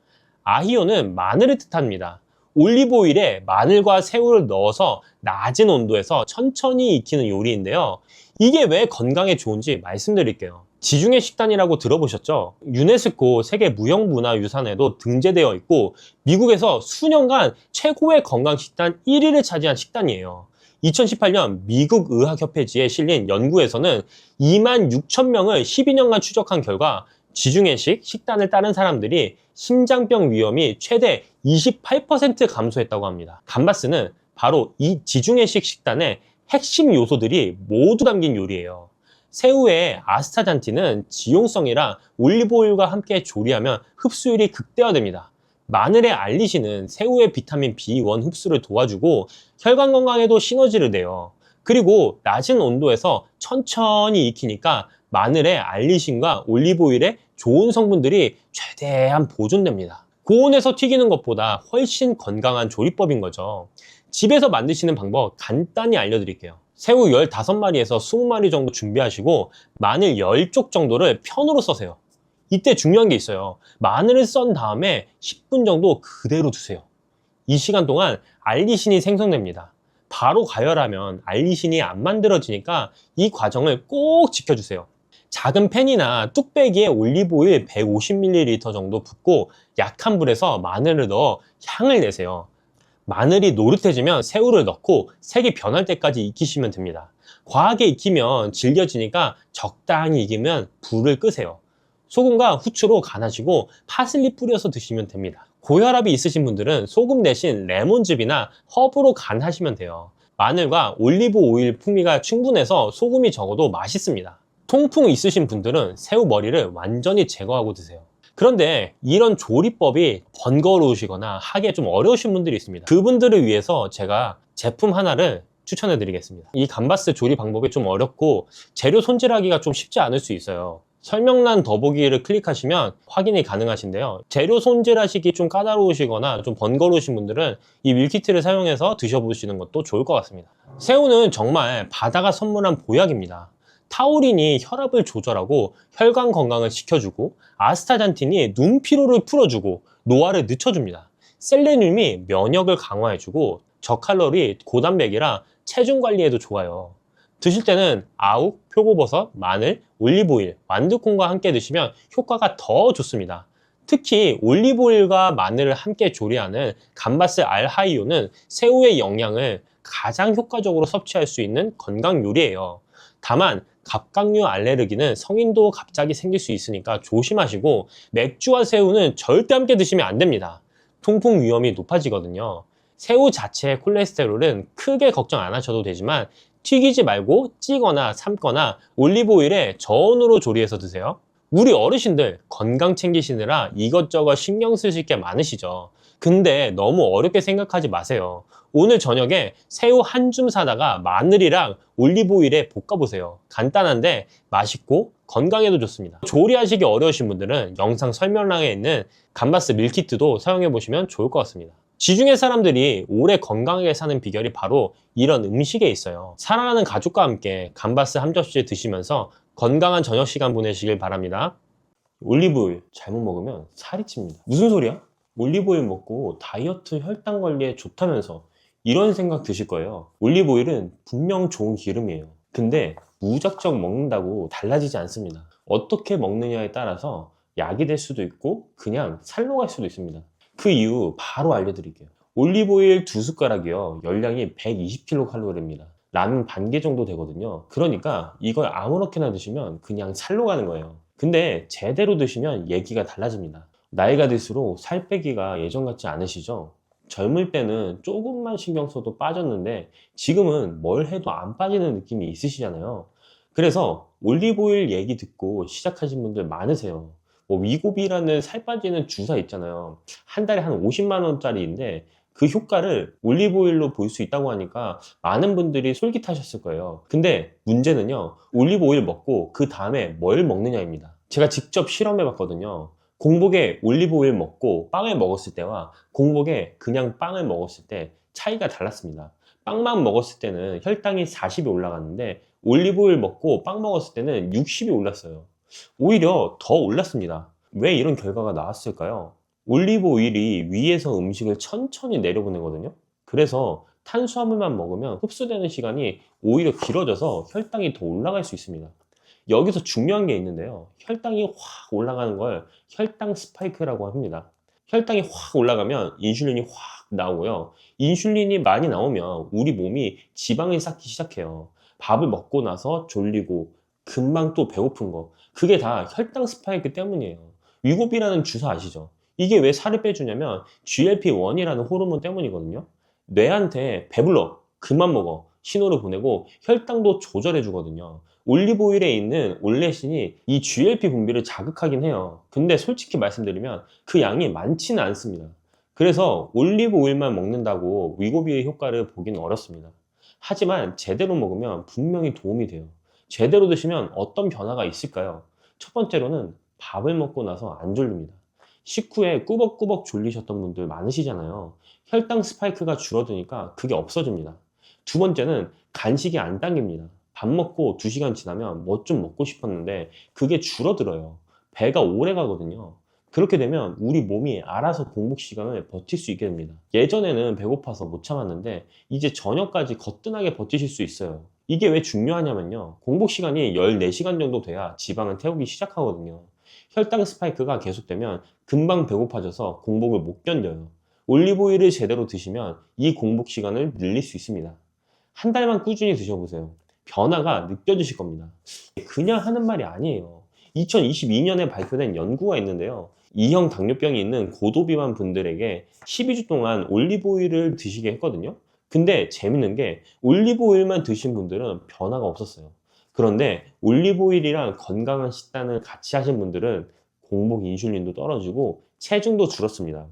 아히요는 마늘을 뜻합니다. 올리브 오일에 마늘과 새우를 넣어서 낮은 온도에서 천천히 익히는 요리인데요. 이게 왜 건강에 좋은지 말씀드릴게요. 지중해 식단이라고 들어보셨죠? 유네스코 세계 무형문화유산에도 등재되어 있고 미국에서 수년간 최고의 건강식단 1위를 차지한 식단이에요. 2018년 미국 의학협회지에 실린 연구에서는 26,000명을 12년간 추적한 결과 지중해식 식단을 따른 사람들이 심장병 위험이 최대 28% 감소했다고 합니다. 감바스는 바로 이 지중해식 식단의 핵심 요소들이 모두 담긴 요리예요. 새우의 아스타잔틴은 지용성이라 올리브오일과 함께 조리하면 흡수율이 극대화됩니다. 마늘의 알리신은 새우의 비타민 B1 흡수를 도와주고 혈관 건강에도 시너지를 내요. 그리고 낮은 온도에서 천천히 익히니까 마늘의 알리신과 올리브오일의 좋은 성분들이 최대한 보존됩니다. 고온에서 튀기는 것보다 훨씬 건강한 조리법인 거죠. 집에서 만드시는 방법 간단히 알려드릴게요. 새우 15마리에서 20마리 정도 준비하시고 마늘 10쪽 정도를 편으로 써세요. 이때 중요한 게 있어요. 마늘을 썬 다음에 10분 정도 그대로 두세요. 이 시간 동안 알리신이 생성됩니다. 바로 가열하면 알리신이 안 만들어지니까 이 과정을 꼭 지켜주세요. 작은 팬이나 뚝배기에 올리브오일 150ml 정도 붓고 약한 불에서 마늘을 넣어 향을 내세요. 마늘이 노릇해지면 새우를 넣고 색이 변할 때까지 익히시면 됩니다. 과하게 익히면 질겨지니까 적당히 익으면 불을 끄세요. 소금과 후추로 간하시고 파슬리 뿌려서 드시면 됩니다. 고혈압이 있으신 분들은 소금 대신 레몬즙이나 허브로 간하시면 돼요. 마늘과 올리브 오일 풍미가 충분해서 소금이 적어도 맛있습니다. 통풍 있으신 분들은 새우 머리를 완전히 제거하고 드세요. 그런데 이런 조리법이 번거로우시거나 하기에 좀 어려우신 분들이 있습니다. 그분들을 위해서 제가 제품 하나를 추천해 드리겠습니다. 이 감바스 조리 방법이 좀 어렵고 재료 손질하기가 좀 쉽지 않을 수 있어요. 설명란 더보기를 클릭하시면 확인이 가능하신데요. 재료 손질하시기 좀 까다로우시거나 좀 번거로우신 분들은 이 밀키트를 사용해서 드셔보시는 것도 좋을 것 같습니다. 새우는 정말 바다가 선물한 보약입니다. 타우린이 혈압을 조절하고 혈관 건강을 지켜주고 아스타잔틴이 눈 피로를 풀어주고 노화를 늦춰줍니다. 셀레늄이 면역을 강화해주고 저칼로리 고단백이라 체중 관리에도 좋아요. 드실 때는 아욱, 표고버섯, 마늘, 올리브오일, 완두콩과 함께 드시면 효과가 더 좋습니다. 특히 올리브오일과 마늘을 함께 조리하는 감바스 알하이오는 새우의 영양을 가장 효과적으로 섭취할 수 있는 건강 요리예요. 다만 갑각류 알레르기는 성인도 갑자기 생길 수 있으니까 조심하시고 맥주와 새우는 절대 함께 드시면 안 됩니다. 통풍 위험이 높아지거든요. 새우 자체의 콜레스테롤은 크게 걱정 안 하셔도 되지만 튀기지 말고 찌거나 삶거나 올리브오일에 저온으로 조리해서 드세요. 우리 어르신들 건강 챙기시느라 이것저것 신경 쓰실 게 많으시죠. 근데 너무 어렵게 생각하지 마세요. 오늘 저녁에 새우 한 줌 사다가 마늘이랑 올리브오일에 볶아보세요. 간단한데 맛있고 건강에도 좋습니다. 조리하시기 어려우신 분들은 영상 설명란에 있는 감바스 밀키트도 사용해보시면 좋을 것 같습니다. 지중해 사람들이 오래 건강하게 사는 비결이 바로 이런 음식에 있어요. 사랑하는 가족과 함께 감바스 한 접시 드시면서 건강한 저녁 시간 보내시길 바랍니다. 올리브오일 잘못 먹으면 살이 찝니다. 무슨 소리야? 올리브오일 먹고 다이어트 혈당 관리에 좋다면서 이런 생각 드실 거예요. 올리브오일은 분명 좋은 기름이에요. 근데 무작정 먹는다고 달라지지 않습니다. 어떻게 먹느냐에 따라서 약이 될 수도 있고 그냥 살로 갈 수도 있습니다. 그 이유 바로 알려드릴게요. 올리브오일 2숟가락이요. 열량이 120kcal입니다. 라면 반 개 정도 되거든요. 그러니까 이걸 아무렇게나 드시면 그냥 살로 가는 거예요. 근데 제대로 드시면 얘기가 달라집니다. 나이가 들수록 살 빼기가 예전 같지 않으시죠? 젊을 때는 조금만 신경 써도 빠졌는데 지금은 뭘 해도 안 빠지는 느낌이 있으시잖아요. 그래서 올리브오일 얘기 듣고 시작하신 분들 많으세요. 위고비라는 살 빠지는 주사 있잖아요. 한 달에 한 50만 원짜리인데 그 효과를 올리브오일로 볼 수 있다고 하니까 많은 분들이 솔깃하셨을 거예요. 근데 문제는요, 올리브오일 먹고 그 다음에 뭘 먹느냐입니다. 제가 직접 실험해 봤거든요. 공복에 올리브오일 먹고 빵을 먹었을 때와 공복에 그냥 빵을 먹었을 때 차이가 달랐습니다. 빵만 먹었을 때는 혈당이 40이 올라갔는데 올리브오일 먹고 빵 먹었을 때는 60이 올랐어요. 오히려 더 올랐습니다. 왜 이런 결과가 나왔을까요? 올리브 오일이 위에서 음식을 천천히 내려보내거든요. 그래서 탄수화물만 먹으면 흡수되는 시간이 오히려 길어져서 혈당이 더 올라갈 수 있습니다. 여기서 중요한 게 있는데요. 혈당이 확 올라가는 걸 혈당 스파이크라고 합니다. 혈당이 확 올라가면 인슐린이 확 나오고요. 인슐린이 많이 나오면 우리 몸이 지방을 쌓기 시작해요. 밥을 먹고 나서 졸리고 금방 또 배고픈 거. 그게 다 혈당 스파이크 때문이에요. 위고비라는 주사 아시죠? 이게 왜 살을 빼주냐면 GLP-1이라는 호르몬 때문이거든요. 뇌한테 배불러, 그만 먹어 신호를 보내고 혈당도 조절해 주거든요. 올리브 오일에 있는 올레신이 이 GLP 분비를 자극하긴 해요. 근데 솔직히 말씀드리면 그 양이 많지는 않습니다. 그래서 올리브 오일만 먹는다고 위고비의 효과를 보기는 어렵습니다. 하지만 제대로 먹으면 분명히 도움이 돼요. 제대로 드시면 어떤 변화가 있을까요? 첫 번째로는 밥을 먹고 나서 안 졸립니다. 식후에 꾸벅꾸벅 졸리셨던 분들 많으시잖아요. 혈당 스파이크가 줄어드니까 그게 없어집니다. 두 번째는 간식이 안 당깁니다. 밥 먹고 2시간 지나면 뭐 좀 먹고 싶었는데 그게 줄어들어요. 배가 오래 가거든요. 그렇게 되면 우리 몸이 알아서 공복 시간을 버틸 수 있게 됩니다. 예전에는 배고파서 못 참았는데 이제 저녁까지 거뜬하게 버티실 수 있어요. 이게 왜 중요하냐면요. 공복 시간이 14시간 정도 돼야 지방을 태우기 시작하거든요. 혈당 스파이크가 계속되면 금방 배고파져서 공복을 못 견뎌요. 올리브오일을 제대로 드시면 이 공복 시간을 늘릴 수 있습니다. 한 달만 꾸준히 드셔보세요. 변화가 느껴지실 겁니다. 그냥 하는 말이 아니에요. 2022년에 발표된 연구가 있는데요. 2형 당뇨병이 있는 고도비만 분들에게 12주 동안 올리브오일을 드시게 했거든요. 근데 재밌는 게 올리브오일만 드신 분들은 변화가 없었어요. 그런데 올리브오일이랑 건강한 식단을 같이 하신 분들은 공복 인슐린도 떨어지고 체중도 줄었습니다.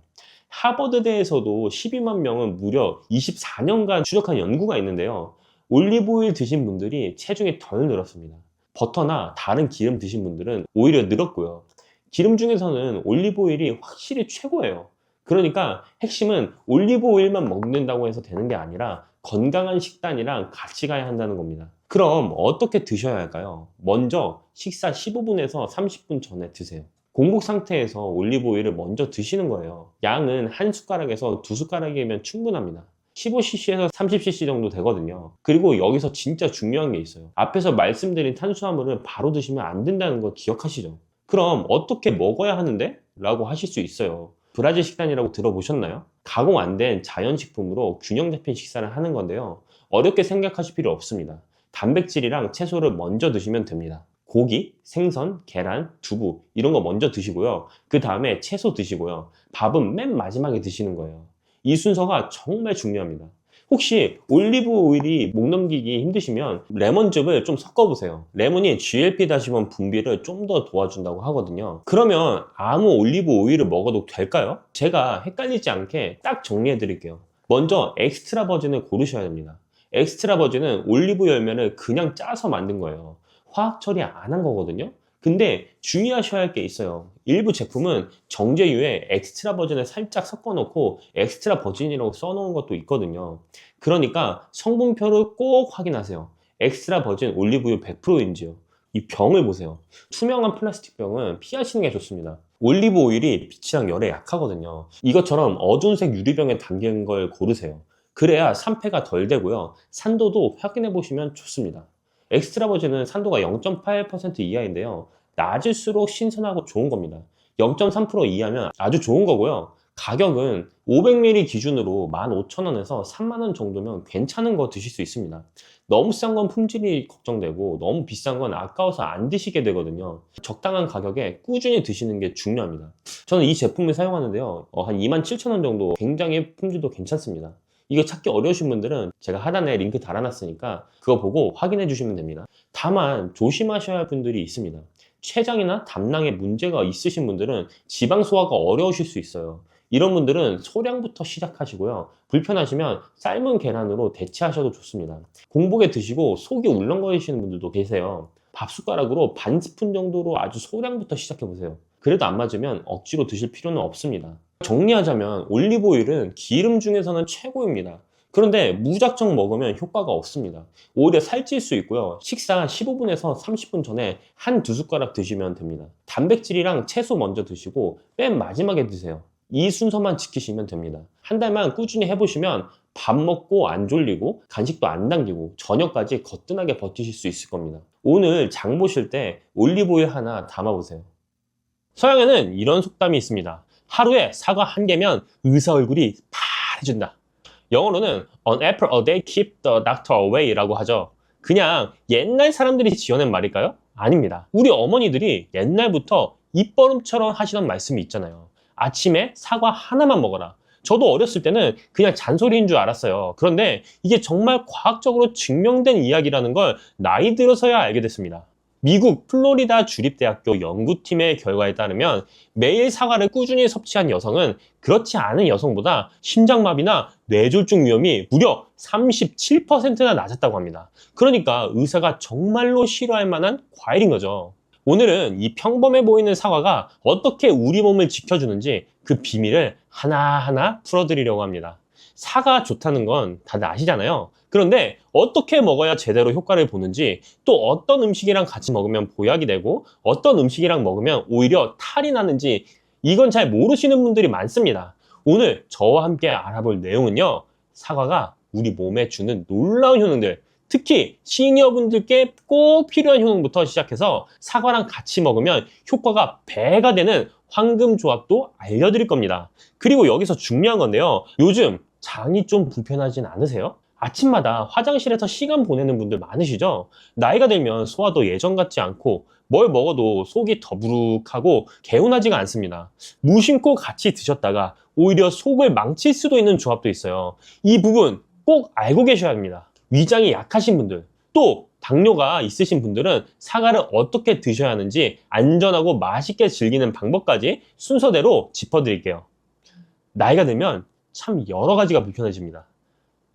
하버드대에서도 12만 명은 무려 24년간 추적한 연구가 있는데요. 올리브오일 드신 분들이 체중이 덜 늘었습니다. 버터나 다른 기름 드신 분들은 오히려 늘었고요. 기름 중에서는 올리브오일이 확실히 최고예요. 그러니까 핵심은 올리브오일만 먹는다고 해서 되는 게 아니라 건강한 식단이랑 같이 가야 한다는 겁니다. 그럼 어떻게 드셔야 할까요? 먼저 식사 15분에서 30분 전에 드세요. 공복 상태에서 올리브오일을 먼저 드시는 거예요. 양은 한 숟가락에서 2숟가락이면 충분합니다. 15cc에서 30cc 정도 되거든요. 그리고 여기서 진짜 중요한 게 있어요. 앞에서 말씀드린 탄수화물을 바로 드시면 안 된다는 거 기억하시죠? 그럼 어떻게 먹어야 하는데? 라고 하실 수 있어요. 브라질 식단이라고 들어보셨나요? 가공 안 된 자연식품으로 균형 잡힌 식사를 하는 건데요. 어렵게 생각하실 필요 없습니다. 단백질이랑 채소를 먼저 드시면 됩니다. 고기, 생선, 계란, 두부 이런 거 먼저 드시고요. 그 다음에 채소 드시고요. 밥은 맨 마지막에 드시는 거예요. 이 순서가 정말 중요합니다. 혹시 올리브 오일이 목 넘기기 힘드시면 레몬즙을 좀 섞어보세요. 레몬이 GLP-1 분비를 좀 더 도와준다고 하거든요. 그러면 아무 올리브 오일을 먹어도 될까요? 제가 헷갈리지 않게 딱 정리해 드릴게요. 먼저 엑스트라 버진을 고르셔야 됩니다. 엑스트라 버진은 올리브 열매를 그냥 짜서 만든 거예요. 화학 처리 안 한 거거든요. 근데 주의하셔야 할 게 있어요. 일부 제품은 정제유에 엑스트라 버진을 살짝 섞어 놓고 엑스트라 버진이라고 써놓은 것도 있거든요. 그러니까 성분표를 꼭 확인하세요. 엑스트라 버진 올리브유 100%인지요. 이 병을 보세요. 투명한 플라스틱 병은 피하시는 게 좋습니다. 올리브 오일이 빛이랑 열에 약하거든요. 이것처럼 어두운색 유리병에 담긴 걸 고르세요. 그래야 산패가 덜 되고요. 산도도 확인해 보시면 좋습니다. 엑스트라 버진은 산도가 0.8% 이하인데요. 낮을수록 신선하고 좋은 겁니다. 0.3% 이하면 아주 좋은 거고요. 가격은 500ml 기준으로 15,000원에서 30,000원 정도면 괜찮은 거 드실 수 있습니다. 너무 싼 건 품질이 걱정되고 너무 비싼 건 아까워서 안 드시게 되거든요. 적당한 가격에 꾸준히 드시는 게 중요합니다. 저는 이 제품을 사용하는데요. 한 27,000원 정도 굉장히 품질도 괜찮습니다. 이거 찾기 어려우신 분들은 제가 하단에 링크 달아놨으니까 그거 보고 확인해 주시면 됩니다. 다만 조심하셔야 할 분들이 있습니다. 췌장이나 담낭에 문제가 있으신 분들은 지방 소화가 어려우실 수 있어요. 이런 분들은 소량부터 시작하시고요. 불편하시면 삶은 계란으로 대체하셔도 좋습니다. 공복에 드시고 속이 울렁거리시는 분들도 계세요. 밥 숟가락으로 반 스푼 정도로 아주 소량부터 시작해 보세요. 그래도 안 맞으면 억지로 드실 필요는 없습니다. 정리하자면 올리브 오일은 기름 중에서는 최고입니다. 그런데 무작정 먹으면 효과가 없습니다. 오히려 살찔 수 있고요. 식사 15분에서 30분 전에 한 2숟가락 드시면 됩니다. 단백질이랑 채소 먼저 드시고 맨 마지막에 드세요. 이 순서만 지키시면 됩니다. 한 달만 꾸준히 해보시면 밥 먹고 안 졸리고 간식도 안 당기고 저녁까지 거뜬하게 버티실 수 있을 겁니다. 오늘 장 보실 때 올리브 오일 하나 담아보세요. 서양에는 이런 속담이 있습니다. 하루에 사과 한 개면 의사 얼굴이 파래진다. 영어로는 An apple a day keep the doctor away 라고 하죠. 그냥 옛날 사람들이 지어낸 말일까요? 아닙니다. 우리 어머니들이 옛날부터 입버릇처럼 하시던 말씀이 있잖아요. 아침에 사과 하나만 먹어라. 저도 어렸을 때는 그냥 잔소리인 줄 알았어요. 그런데 이게 정말 과학적으로 증명된 이야기라는 걸 나이 들어서야 알게 됐습니다. 미국 플로리다 주립대학교 연구팀의 결과에 따르면 매일 사과를 꾸준히 섭취한 여성은 그렇지 않은 여성보다 심장마비나 뇌졸중 위험이 무려 37%나 낮았다고 합니다. 그러니까 의사가 정말로 싫어할 만한 과일인 거죠. 오늘은 이 평범해 보이는 사과가 어떻게 우리 몸을 지켜주는지 그 비밀을 하나하나 풀어드리려고 합니다. 사과 좋다는 건 다들 아시잖아요. 그런데 어떻게 먹어야 제대로 효과를 보는지, 또 어떤 음식이랑 같이 먹으면 보약이 되고 어떤 음식이랑 먹으면 오히려 탈이 나는지 이건 잘 모르시는 분들이 많습니다. 오늘 저와 함께 알아볼 내용은요, 사과가 우리 몸에 주는 놀라운 효능들, 특히 시니어분들께 꼭 필요한 효능부터 시작해서 사과랑 같이 먹으면 효과가 배가 되는 황금 조합도 알려드릴 겁니다. 그리고 여기서 중요한 건데요, 요즘 장이 좀 불편하진 않으세요? 아침마다 화장실에서 시간 보내는 분들 많으시죠? 나이가 들면 소화도 예전 같지 않고 뭘 먹어도 속이 더부룩하고 개운하지가 않습니다. 무심코 같이 드셨다가 오히려 속을 망칠 수도 있는 조합도 있어요. 이 부분 꼭 알고 계셔야 합니다. 위장이 약하신 분들, 또 당뇨가 있으신 분들은 사과를 어떻게 드셔야 하는지 안전하고 맛있게 즐기는 방법까지 순서대로 짚어드릴게요. 나이가 들면 참 여러 가지가 불편해집니다.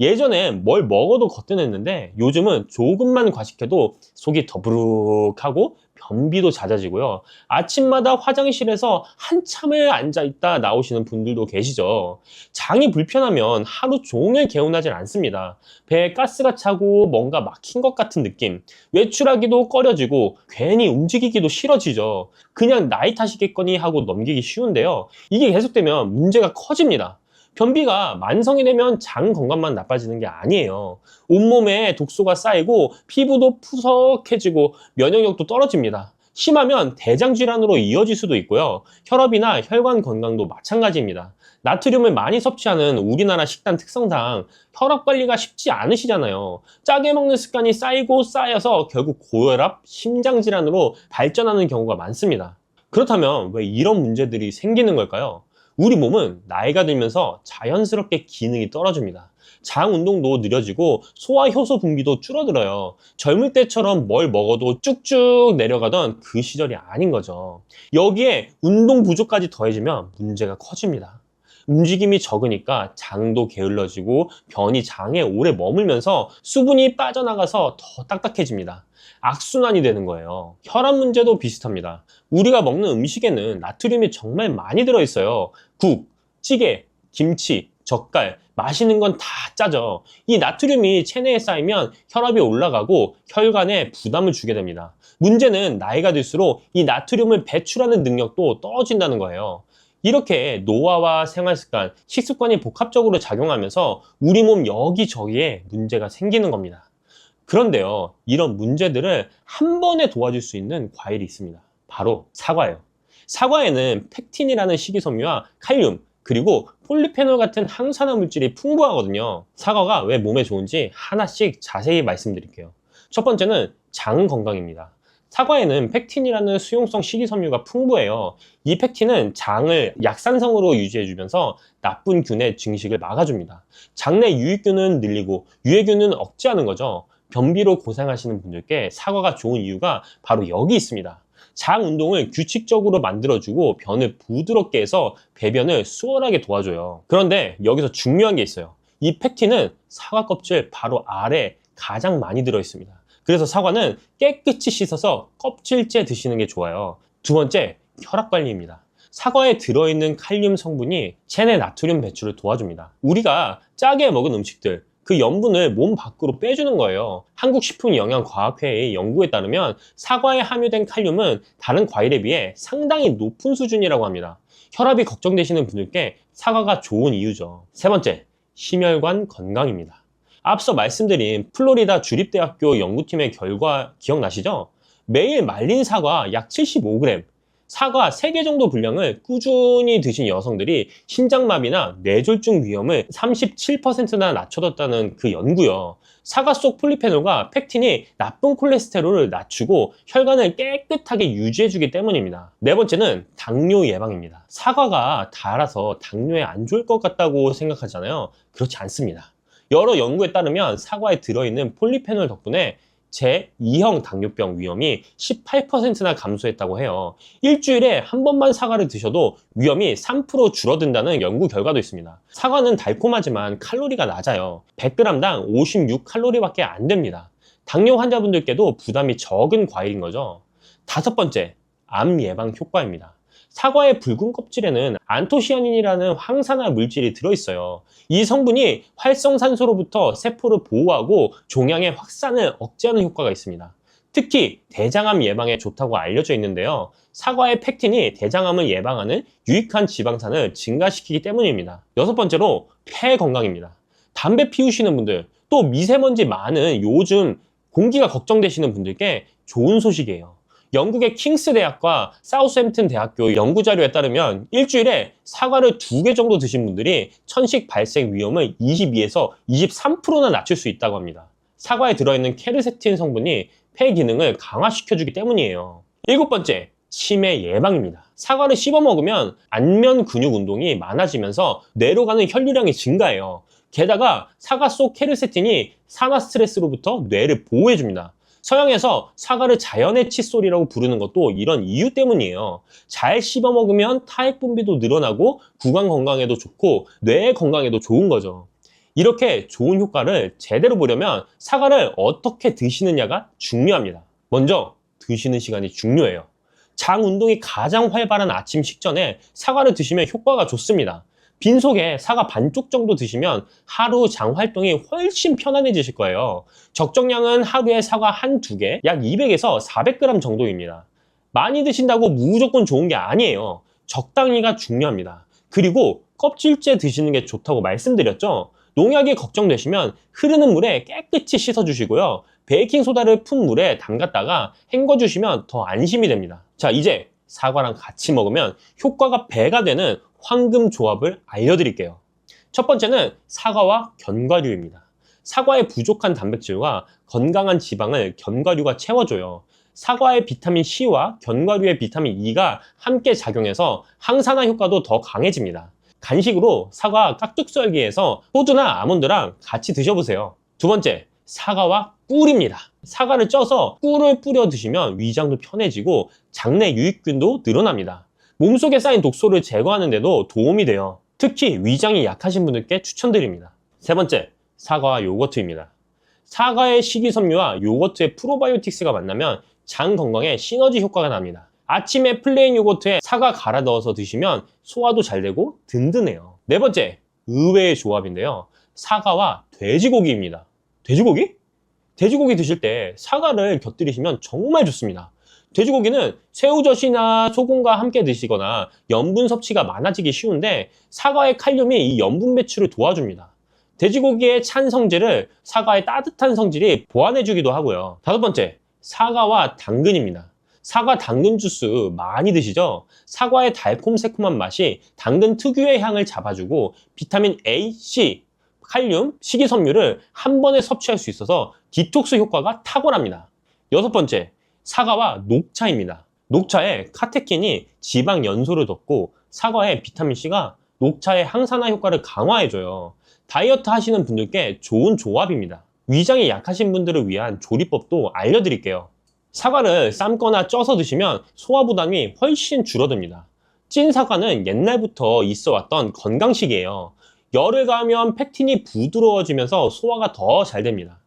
예전엔 뭘 먹어도 거뜬했는데 요즘은 조금만 과식해도 속이 더부룩하고 변비도 잦아지고요. 아침마다 화장실에서 한참을 앉아있다 나오시는 분들도 계시죠. 장이 불편하면 하루 종일 개운하진 않습니다. 배에 가스가 차고 뭔가 막힌 것 같은 느낌, 외출하기도 꺼려지고 괜히 움직이기도 싫어지죠. 그냥 나이 탓이겠거니 하고 넘기기 쉬운데요, 이게 계속되면 문제가 커집니다. 변비가 만성이 되면 장 건강만 나빠지는 게 아니에요. 온몸에 독소가 쌓이고 피부도 푸석해지고 면역력도 떨어집니다. 심하면 대장 질환으로 이어질 수도 있고요. 혈압이나 혈관 건강도 마찬가지입니다. 나트륨을 많이 섭취하는 우리나라 식단 특성상 혈압 관리가 쉽지 않으시잖아요. 짜게 먹는 습관이 쌓이고 쌓여서 결국 고혈압, 심장 질환으로 발전하는 경우가 많습니다. 그렇다면 왜 이런 문제들이 생기는 걸까요? 우리 몸은 나이가 들면서 자연스럽게 기능이 떨어집니다. 장 운동도 느려지고 소화 효소 분비도 줄어들어요. 젊을 때처럼 뭘 먹어도 쭉쭉 내려가던 그 시절이 아닌 거죠. 여기에 운동 부족까지 더해지면 문제가 커집니다. 움직임이 적으니까 장도 게을러지고 변이 장에 오래 머물면서 수분이 빠져나가서 더 딱딱해집니다. 악순환이 되는 거예요. 혈압 문제도 비슷합니다. 우리가 먹는 음식에는 나트륨이 정말 많이 들어있어요. 국, 찌개, 김치, 젓갈, 마시는 건 다 짜죠. 이 나트륨이 체내에 쌓이면 혈압이 올라가고 혈관에 부담을 주게 됩니다. 문제는 나이가 들수록 이 나트륨을 배출하는 능력도 떨어진다는 거예요. 이렇게 노화와 생활습관, 식습관이 복합적으로 작용하면서 우리 몸 여기저기에 문제가 생기는 겁니다. 그런데요, 이런 문제들을 한 번에 도와줄 수 있는 과일이 있습니다. 바로 사과예요. 사과에는 펙틴이라는 식이섬유와 칼륨, 그리고 폴리페놀 같은 항산화 물질이 풍부하거든요. 사과가 왜 몸에 좋은지 하나씩 자세히 말씀드릴게요. 첫 번째는 장 건강입니다. 사과에는 펙틴이라는 수용성 식이섬유가 풍부해요. 이 펙틴은 장을 약산성으로 유지해주면서 나쁜 균의 증식을 막아줍니다. 장내 유익균은 늘리고 유해균은 억제하는 거죠. 변비로 고생하시는 분들께 사과가 좋은 이유가 바로 여기 있습니다. 장 운동을 규칙적으로 만들어주고 변을 부드럽게 해서 배변을 수월하게 도와줘요. 그런데 여기서 중요한 게 있어요. 이 펙틴은 사과 껍질 바로 아래 가장 많이 들어있습니다. 그래서 사과는 깨끗이 씻어서 껍질째 드시는 게 좋아요. 두 번째, 혈압 관리입니다. 사과에 들어있는 칼륨 성분이 체내 나트륨 배출을 도와줍니다. 우리가 짜게 먹은 음식들, 그 염분을 몸 밖으로 빼주는 거예요. 한국식품영양과학회의 연구에 따르면 사과에 함유된 칼륨은 다른 과일에 비해 상당히 높은 수준이라고 합니다. 혈압이 걱정되시는 분들께 사과가 좋은 이유죠. 세 번째, 심혈관 건강입니다. 앞서 말씀드린 플로리다 주립대학교 연구팀의 결과 기억나시죠? 매일 말린 사과 약 75g, 사과 3개 정도 분량을 꾸준히 드신 여성들이 심장마비나 뇌졸중 위험을 37%나 낮춰뒀다는 그 연구요. 사과 속 폴리페놀과 펙틴이 나쁜 콜레스테롤을 낮추고 혈관을 깨끗하게 유지해주기 때문입니다. 네 번째는 당뇨 예방입니다. 사과가 달아서 당뇨에 안 좋을 것 같다고 생각하잖아요. 그렇지 않습니다. 여러 연구에 따르면 사과에 들어있는 폴리페놀 덕분에 제2형 당뇨병 위험이 18%나 감소했다고 해요. 일주일에 한 번만 사과를 드셔도 위험이 3% 줄어든다는 연구 결과도 있습니다. 사과는 달콤하지만 칼로리가 낮아요. 100g당 56칼로리밖에 안 됩니다. 당뇨 환자분들께도 부담이 적은 과일인 거죠. 다섯 번째, 암 예방 효과입니다. 사과의 붉은 껍질에는 안토시아닌이라는 항산화 물질이 들어있어요. 이 성분이 활성산소로부터 세포를 보호하고 종양의 확산을 억제하는 효과가 있습니다. 특히 대장암 예방에 좋다고 알려져 있는데요. 사과의 펙틴이 대장암을 예방하는 유익한 지방산을 증가시키기 때문입니다. 여섯 번째로 폐 건강입니다. 담배 피우시는 분들, 또 미세먼지 많은 요즘 공기가 걱정되시는 분들께 좋은 소식이에요. 영국의 킹스 대학과 사우스햄튼 대학교 연구 자료에 따르면 일주일에 사과를 2개 정도 드신 분들이 천식 발생 위험을 22에서 23%나 낮출 수 있다고 합니다. 사과에 들어있는 케르세틴 성분이 폐 기능을 강화시켜주기 때문이에요. 일곱 번째, 치매 예방입니다. 사과를 씹어 먹으면 안면 근육 운동이 많아지면서 뇌로 가는 혈류량이 증가해요. 게다가 사과 속 케르세틴이 산화 스트레스로부터 뇌를 보호해줍니다. 서양에서 사과를 자연의 칫솔이라고 부르는 것도 이런 이유 때문이에요. 잘 씹어 먹으면 타액 분비도 늘어나고 구강 건강에도 좋고 뇌 건강에도 좋은 거죠. 이렇게 좋은 효과를 제대로 보려면 사과를 어떻게 드시느냐가 중요합니다. 먼저 드시는 시간이 중요해요. 장 운동이 가장 활발한 아침 식전에 사과를 드시면 효과가 좋습니다. 빈속에 사과 반쪽 정도 드시면 하루 장 활동이 훨씬 편안해지실 거예요. 적정량은 하루에 사과 한두 개, 약 200에서 400g 정도입니다. 많이 드신다고 무조건 좋은 게 아니에요. 적당히가 중요합니다. 그리고 껍질째 드시는 게 좋다고 말씀드렸죠? 농약이 걱정되시면 흐르는 물에 깨끗이 씻어주시고요. 베이킹소다를 푼 물에 담갔다가 헹궈주시면 더 안심이 됩니다. 자, 이제 사과랑 같이 먹으면 효과가 배가 되는 황금 조합을 알려드릴게요. 첫 번째는 사과와 견과류입니다. 사과의 부족한 단백질과 건강한 지방을 견과류가 채워줘요. 사과의 비타민 C와 견과류의 비타민 E가 함께 작용해서 항산화 효과도 더 강해집니다. 간식으로 사과 깍둑 썰기해서 호두나 아몬드랑 같이 드셔보세요. 두 번째, 사과와 꿀입니다. 사과를 쪄서 꿀을 뿌려 드시면 위장도 편해지고 장내 유익균도 늘어납니다. 몸속에 쌓인 독소를 제거하는 데도 도움이 돼요. 특히 위장이 약하신 분들께 추천드립니다. 세 번째, 사과와 요거트입니다. 사과의 식이섬유와 요거트의 프로바이오틱스가 만나면 장 건강에 시너지 효과가 납니다. 아침에 플레인 요거트에 사과 갈아 넣어서 드시면 소화도 잘 되고 든든해요. 네 번째, 의외의 조합인데요. 사과와 돼지고기입니다. 돼지고기? 돼지고기 드실 때 사과를 곁들이시면 정말 좋습니다. 돼지고기는 새우젓이나 소금과 함께 드시거나 염분 섭취가 많아지기 쉬운데 사과의 칼륨이 이 염분 배출을 도와줍니다. 돼지고기의 찬 성질을 사과의 따뜻한 성질이 보완해주기도 하고요. 다섯 번째, 사과와 당근입니다. 사과 당근 주스 많이 드시죠? 사과의 달콤 새콤한 맛이 당근 특유의 향을 잡아주고 비타민 A, C, 칼륨, 식이섬유를 한 번에 섭취할 수 있어서 디톡스 효과가 탁월합니다. 여섯 번째, 사과와 녹차입니다. 녹차에 카테킨이 지방 연소를 덮고 사과의 비타민C가 녹차의 항산화 효과를 강화해줘요. 다이어트 하시는 분들께 좋은 조합입니다. 위장이 약하신 분들을 위한 조리법도 알려드릴게요. 사과를 삶거나 쪄서 드시면 소화 부담이 훨씬 줄어듭니다. 찐 사과는 옛날부터 있어 왔던 건강식이에요. 열을 가하면 펙틴이 부드러워지면서 소화가 더 잘 됩니다.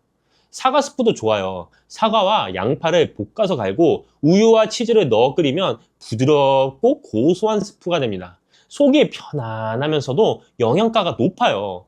사과 스프도 좋아요. 사과와 양파를 볶아서 갈고 우유와 치즈를 넣어 끓이면 부드럽고 고소한 스프가 됩니다. 속이 편안하면서도 영양가가 높아요.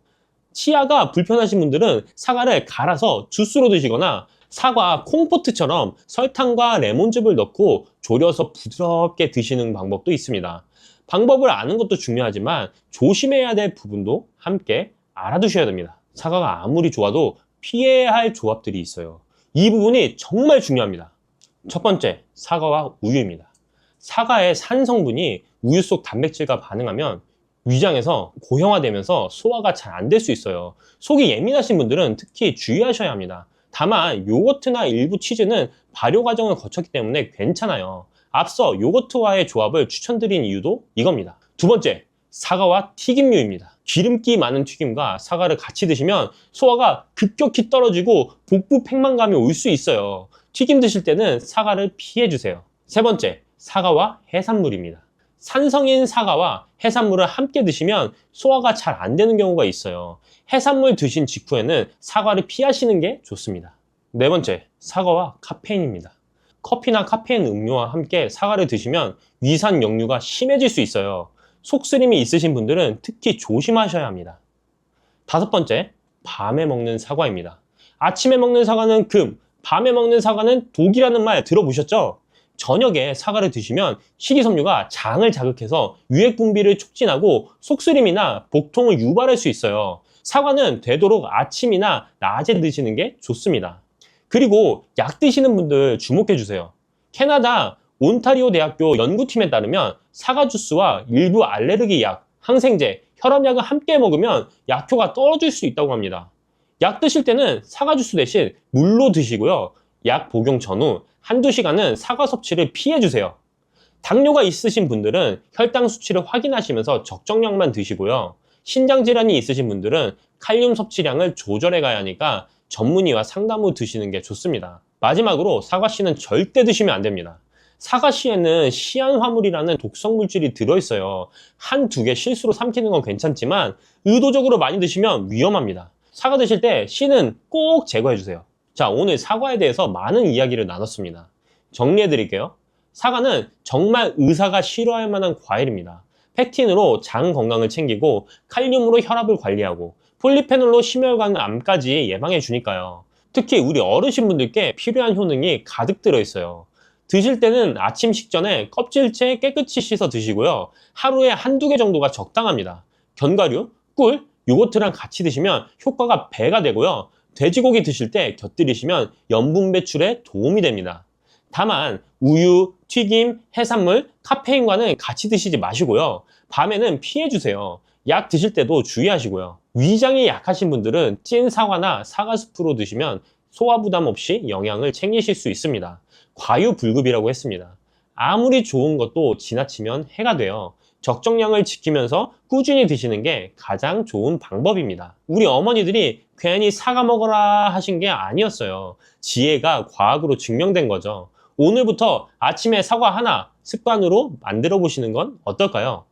치아가 불편하신 분들은 사과를 갈아서 주스로 드시거나 사과 콩포트처럼 설탕과 레몬즙을 넣고 졸여서 부드럽게 드시는 방법도 있습니다. 방법을 아는 것도 중요하지만 조심해야 될 부분도 함께 알아두셔야 됩니다. 사과가 아무리 좋아도 피해야 할 조합들이 있어요. 이 부분이 정말 중요합니다. 첫 번째, 사과와 우유입니다. 사과의 산 성분이 우유 속 단백질과 반응하면 위장에서 고형화되면서 소화가 잘 안 될 수 있어요. 속이 예민하신 분들은 특히 주의하셔야 합니다. 다만 요거트나 일부 치즈는 발효 과정을 거쳤기 때문에 괜찮아요. 앞서 요거트와의 조합을 추천드린 이유도 이겁니다. 두 번째, 사과와 튀김류입니다. 기름기 많은 튀김과 사과를 같이 드시면 소화가 급격히 떨어지고 복부 팽만감이 올 수 있어요. 튀김 드실 때는 사과를 피해주세요. 세 번째, 사과와 해산물입니다. 산성인 사과와 해산물을 함께 드시면 소화가 잘 안 되는 경우가 있어요. 해산물 드신 직후에는 사과를 피하시는 게 좋습니다. 네 번째, 사과와 카페인입니다. 커피나 카페인 음료와 함께 사과를 드시면 위산 역류가 심해질 수 있어요. 속쓰림이 있으신 분들은 특히 조심하셔야 합니다. 다섯 번째, 밤에 먹는 사과입니다. 아침에 먹는 사과는 금, 밤에 먹는 사과는 독이라는 말 들어보셨죠? 저녁에 사과를 드시면 식이섬유가 장을 자극해서 유액 분비를 촉진하고 속쓰림이나 복통을 유발할 수 있어요. 사과는 되도록 아침이나 낮에 드시는 게 좋습니다. 그리고 약 드시는 분들 주목해 주세요. 캐나다 온타리오 대학교 연구팀에 따르면 사과 주스와 일부 알레르기 약, 항생제, 혈압약을 함께 먹으면 약효가 떨어질 수 있다고 합니다. 약 드실 때는 사과 주스 대신 물로 드시고요. 약 복용 전후 한두 시간은 사과 섭취를 피해 주세요. 당뇨가 있으신 분들은 혈당 수치를 확인하시면서 적정량만 드시고요. 신장 질환이 있으신 분들은 칼륨 섭취량을 조절해 가야 하니까 전문의와 상담 후 드시는 게 좋습니다. 마지막으로 사과씨는 절대 드시면 안 됩니다. 사과씨에는 시안화물이라는 독성 물질이 들어있어요. 한두 개 실수로 삼키는 건 괜찮지만 의도적으로 많이 드시면 위험합니다. 사과 드실 때 씨는 꼭 제거해 주세요. 자, 오늘 사과에 대해서 많은 이야기를 나눴습니다. 정리해 드릴게요. 사과는 정말 의사가 싫어할 만한 과일입니다. 펙틴으로 장 건강을 챙기고 칼륨으로 혈압을 관리하고 폴리페놀로 심혈관 암까지 예방해 주니까요. 특히 우리 어르신분들께 필요한 효능이 가득 들어있어요. 드실 때는 아침 식전에 껍질째 깨끗이 씻어 드시고요. 하루에 한두 개 정도가 적당합니다. 견과류, 꿀, 요거트랑 같이 드시면 효과가 배가 되고요. 돼지고기 드실 때 곁들이시면 염분 배출에 도움이 됩니다. 다만 우유, 튀김, 해산물, 카페인과는 같이 드시지 마시고요. 밤에는 피해주세요. 약 드실 때도 주의하시고요. 위장이 약하신 분들은 찐 사과나 사과 스프로 드시면 소화 부담 없이 영양을 챙기실 수 있습니다. 과유불급이라고 했습니다. 아무리 좋은 것도 지나치면 해가 돼요. 적정량을 지키면서 꾸준히 드시는 게 가장 좋은 방법입니다. 우리 어머니들이 괜히 사과 먹어라 하신 게 아니었어요. 지혜가 과학으로 증명된 거죠. 오늘부터 아침에 사과 하나 습관으로 만들어 보시는 건 어떨까요?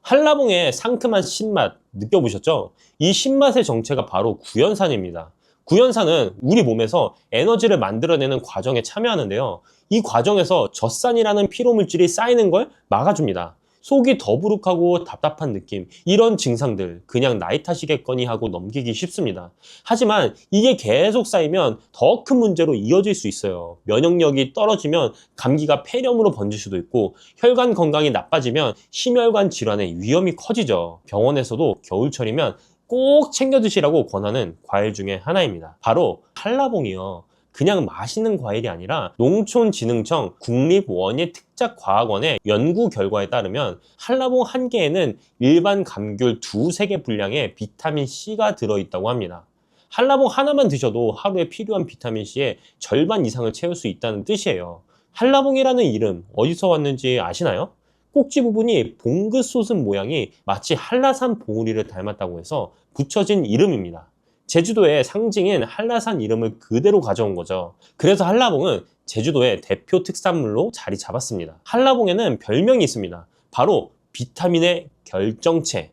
한라봉의 상큼한 신맛 느껴보셨죠? 이 신맛의 정체가 바로 구연산입니다. 구연산은 우리 몸에서 에너지를 만들어내는 과정에 참여하는데요. 이 과정에서 젖산이라는 피로물질이 쌓이는 걸 막아줍니다. 속이 더부룩하고 답답한 느낌, 이런 증상들 그냥 나이 탓이겠거니 하고 넘기기 쉽습니다. 하지만 이게 계속 쌓이면 더 큰 문제로 이어질 수 있어요. 면역력이 떨어지면 감기가 폐렴으로 번질 수도 있고, 혈관 건강이 나빠지면 심혈관 질환의 위험이 커지죠. 병원에서도 겨울철이면 꼭 챙겨 드시라고 권하는 과일 중에 하나입니다. 바로 한라봉이요. 그냥 맛있는 과일이 아니라 농촌진흥청 국립원예특작과학원의 연구 결과에 따르면 한라봉 한 개에는 일반 감귤 2~3개 분량의 비타민C가 들어있다고 합니다. 한라봉 하나만 드셔도 하루에 필요한 비타민C의 절반 이상을 채울 수 있다는 뜻이에요. 한라봉이라는 이름 어디서 왔는지 아시나요? 꼭지 부분이 봉긋 솟은 모양이 마치 한라산 봉우리를 닮았다고 해서 붙여진 이름입니다. 제주도의 상징인 한라산 이름을 그대로 가져온 거죠. 그래서 한라봉은 제주도의 대표 특산물로 자리 잡았습니다. 한라봉에는 별명이 있습니다. 바로 비타민의 결정체.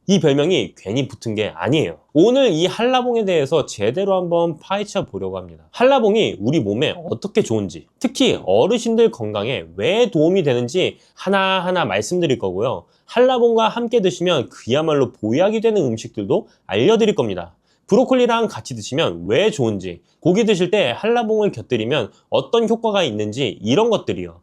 이 별명이 괜히 붙은 게 아니에요. 오늘 이 한라봉에 대해서 제대로 한번 파헤쳐 보려고 합니다. 한라봉이 우리 몸에 어떻게 좋은지, 특히 어르신들 건강에 왜 도움이 되는지 하나하나 말씀드릴 거고요. 한라봉과 함께 드시면 그야말로 보약이 되는 음식들도 알려드릴 겁니다. 브로콜리랑 같이 드시면 왜 좋은지, 고기 드실 때 한라봉을 곁들이면 어떤 효과가 있는지, 이런 것들이요.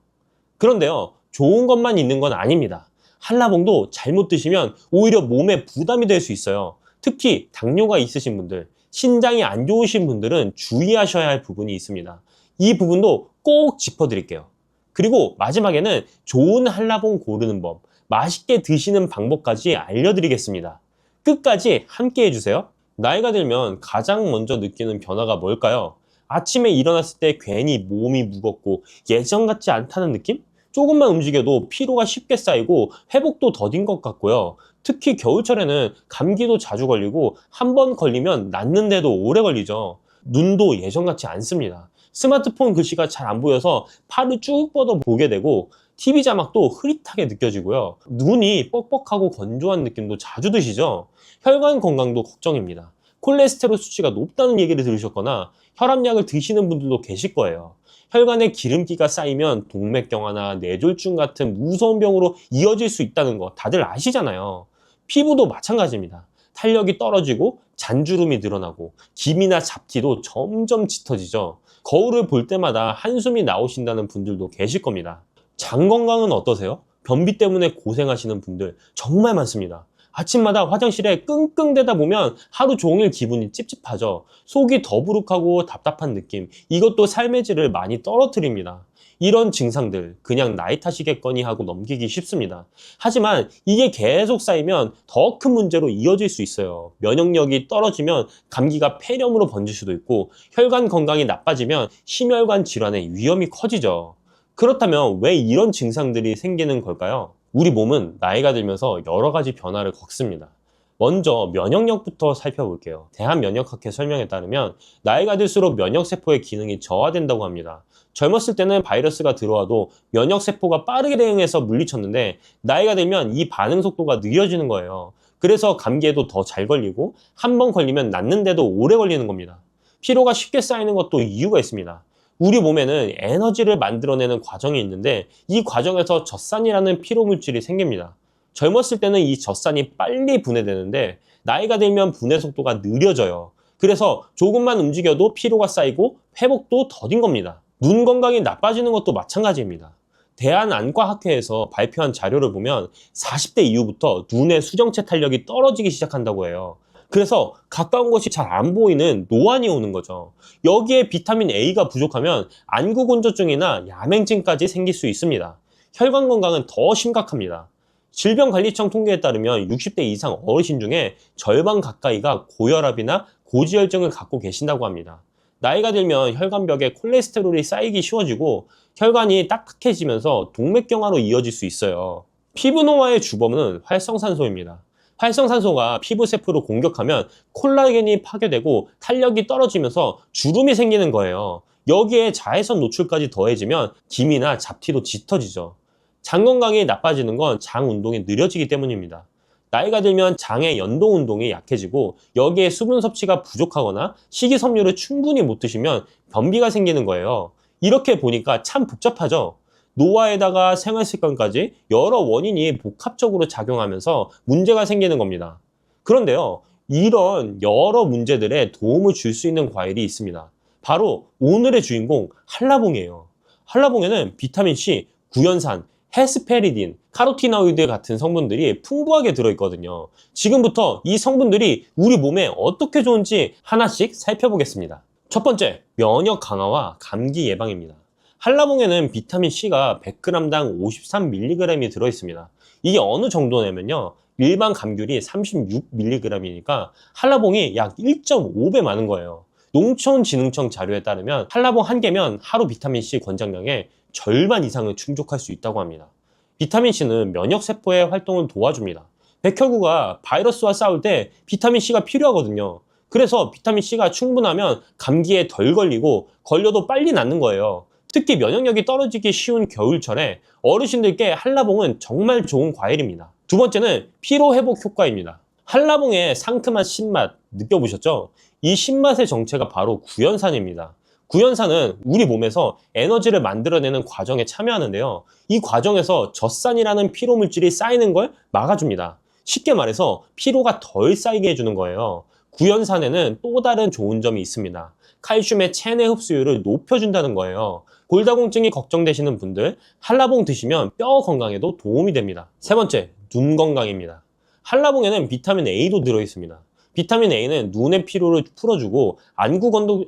그런데요, 좋은 것만 있는 건 아닙니다. 한라봉도 잘못 드시면 오히려 몸에 부담이 될 수 있어요. 특히 당뇨가 있으신 분들, 신장이 안 좋으신 분들은 주의하셔야 할 부분이 있습니다. 이 부분도 꼭 짚어드릴게요. 그리고 마지막에는 좋은 한라봉 고르는 법, 맛있게 드시는 방법까지 알려드리겠습니다. 끝까지 함께 해주세요. 나이가 들면 가장 먼저 느끼는 변화가 뭘까요? 아침에 일어났을 때 괜히 몸이 무겁고 예전 같지 않다는 느낌? 조금만 움직여도 피로가 쉽게 쌓이고 회복도 더딘 것 같고요. 특히 겨울철에는 감기도 자주 걸리고 한 번 걸리면 낫는데도 오래 걸리죠. 눈도 예전 같지 않습니다. 스마트폰 글씨가 잘 안 보여서 팔을 쭉 뻗어 보게 되고 TV 자막도 흐릿하게 느껴지고요. 눈이 뻑뻑하고 건조한 느낌도 자주 드시죠? 혈관 건강도 걱정입니다. 콜레스테롤 수치가 높다는 얘기를 들으셨거나 혈압약을 드시는 분들도 계실 거예요. 혈관에 기름기가 쌓이면 동맥경화나 뇌졸중 같은 무서운 병으로 이어질 수 있다는 거 다들 아시잖아요. 피부도 마찬가지입니다. 탄력이 떨어지고 잔주름이 늘어나고 기미나 잡티도 점점 짙어지죠. 거울을 볼 때마다 한숨이 나오신다는 분들도 계실 겁니다. 장 건강은 어떠세요? 변비 때문에 고생하시는 분들 정말 많습니다. 아침마다 화장실에 끙끙대다 보면 하루 종일 기분이 찝찝하죠. 속이 더부룩하고 답답한 느낌, 이것도 삶의 질을 많이 떨어뜨립니다. 이런 증상들 그냥 나이 탓이겠거니 하고 넘기기 쉽습니다. 하지만 이게 계속 쌓이면 더 큰 문제로 이어질 수 있어요. 면역력이 떨어지면 감기가 폐렴으로 번질 수도 있고 혈관 건강이 나빠지면 심혈관 질환의 위험이 커지죠. 그렇다면 왜 이런 증상들이 생기는 걸까요? 우리 몸은 나이가 들면서 여러 가지 변화를 겪습니다. 먼저 면역력부터 살펴볼게요. 대한면역학회 설명에 따르면 나이가 들수록 면역세포의 기능이 저하된다고 합니다. 젊었을 때는 바이러스가 들어와도 면역세포가 빠르게 대응해서 물리쳤는데 나이가 들면 이 반응 속도가 느려지는 거예요. 그래서 감기에도 더 잘 걸리고 한 번 걸리면 낫는데도 오래 걸리는 겁니다. 피로가 쉽게 쌓이는 것도 이유가 있습니다. 우리 몸에는 에너지를 만들어내는 과정이 있는데 이 과정에서 젖산이라는 피로물질이 생깁니다. 젊었을 때는 이 젖산이 빨리 분해되는데 나이가 들면 분해 속도가 느려져요. 그래서 조금만 움직여도 피로가 쌓이고 회복도 더딘 겁니다. 눈 건강이 나빠지는 것도 마찬가지입니다. 대한안과학회에서 발표한 자료를 보면 40대 이후부터 눈의 수정체 탄력이 떨어지기 시작한다고 해요. 그래서 가까운 곳이 잘 안 보이는 노안이 오는 거죠. 여기에 비타민 A가 부족하면 안구건조증이나 야맹증까지 생길 수 있습니다. 혈관 건강은 더 심각합니다. 질병관리청 통계에 따르면 60대 이상 어르신 중에 절반 가까이가 고혈압이나 고지혈증을 갖고 계신다고 합니다. 나이가 들면 혈관벽에 콜레스테롤이 쌓이기 쉬워지고 혈관이 딱딱해지면서 동맥경화로 이어질 수 있어요. 피부 노화의 주범은 활성산소입니다. 활성산소가 피부세포를 공격하면 콜라겐이 파괴되고 탄력이 떨어지면서 주름이 생기는 거예요. 여기에 자외선 노출까지 더해지면 기미나 잡티도 짙어지죠. 장 건강이 나빠지는 건 장 운동이 느려지기 때문입니다. 나이가 들면 장의 연동 운동이 약해지고 여기에 수분 섭취가 부족하거나 식이섬유를 충분히 못 드시면 변비가 생기는 거예요. 이렇게 보니까 참 복잡하죠? 노화에다가 생활습관까지 여러 원인이 복합적으로 작용하면서 문제가 생기는 겁니다. 그런데요, 이런 여러 문제들에 도움을 줄 수 있는 과일이 있습니다. 바로 오늘의 주인공 한라봉이에요. 한라봉에는 비타민C, 구연산, 헤스페리딘, 카로티노이드 같은 성분들이 풍부하게 들어있거든요. 지금부터 이 성분들이 우리 몸에 어떻게 좋은지 하나씩 살펴보겠습니다. 첫 번째, 면역 강화와 감기 예방입니다. 한라봉에는 비타민C가 100g당 53mg이 들어있습니다. 이게 어느 정도냐면요, 일반 감귤이 36mg이니까 한라봉이 약 1.5배 많은 거예요. 농촌진흥청 자료에 따르면 한라봉 한 개면 하루 비타민C 권장량의 절반 이상을 충족할 수 있다고 합니다. 비타민C는 면역세포의 활동을 도와줍니다. 백혈구가 바이러스와 싸울 때 비타민C가 필요하거든요. 그래서 비타민C가 충분하면 감기에 덜 걸리고 걸려도 빨리 낫는 거예요. 특히 면역력이 떨어지기 쉬운 겨울철에 어르신들께 한라봉은 정말 좋은 과일입니다. 두 번째는 피로회복 효과입니다. 한라봉의 상큼한 신맛 느껴보셨죠? 이 신맛의 정체가 바로 구연산입니다. 구연산은 우리 몸에서 에너지를 만들어내는 과정에 참여하는데요. 이 과정에서 젖산이라는 피로물질이 쌓이는 걸 막아줍니다. 쉽게 말해서 피로가 덜 쌓이게 해주는 거예요. 구연산에는 또 다른 좋은 점이 있습니다. 칼슘의 체내 흡수율을 높여준다는 거예요. 골다공증이 걱정되시는 분들, 한라봉 드시면 뼈 건강에도 도움이 됩니다. 세 번째, 눈 건강입니다. 한라봉에는 비타민 A도 들어있습니다. 비타민 A는 눈의 피로를 풀어주고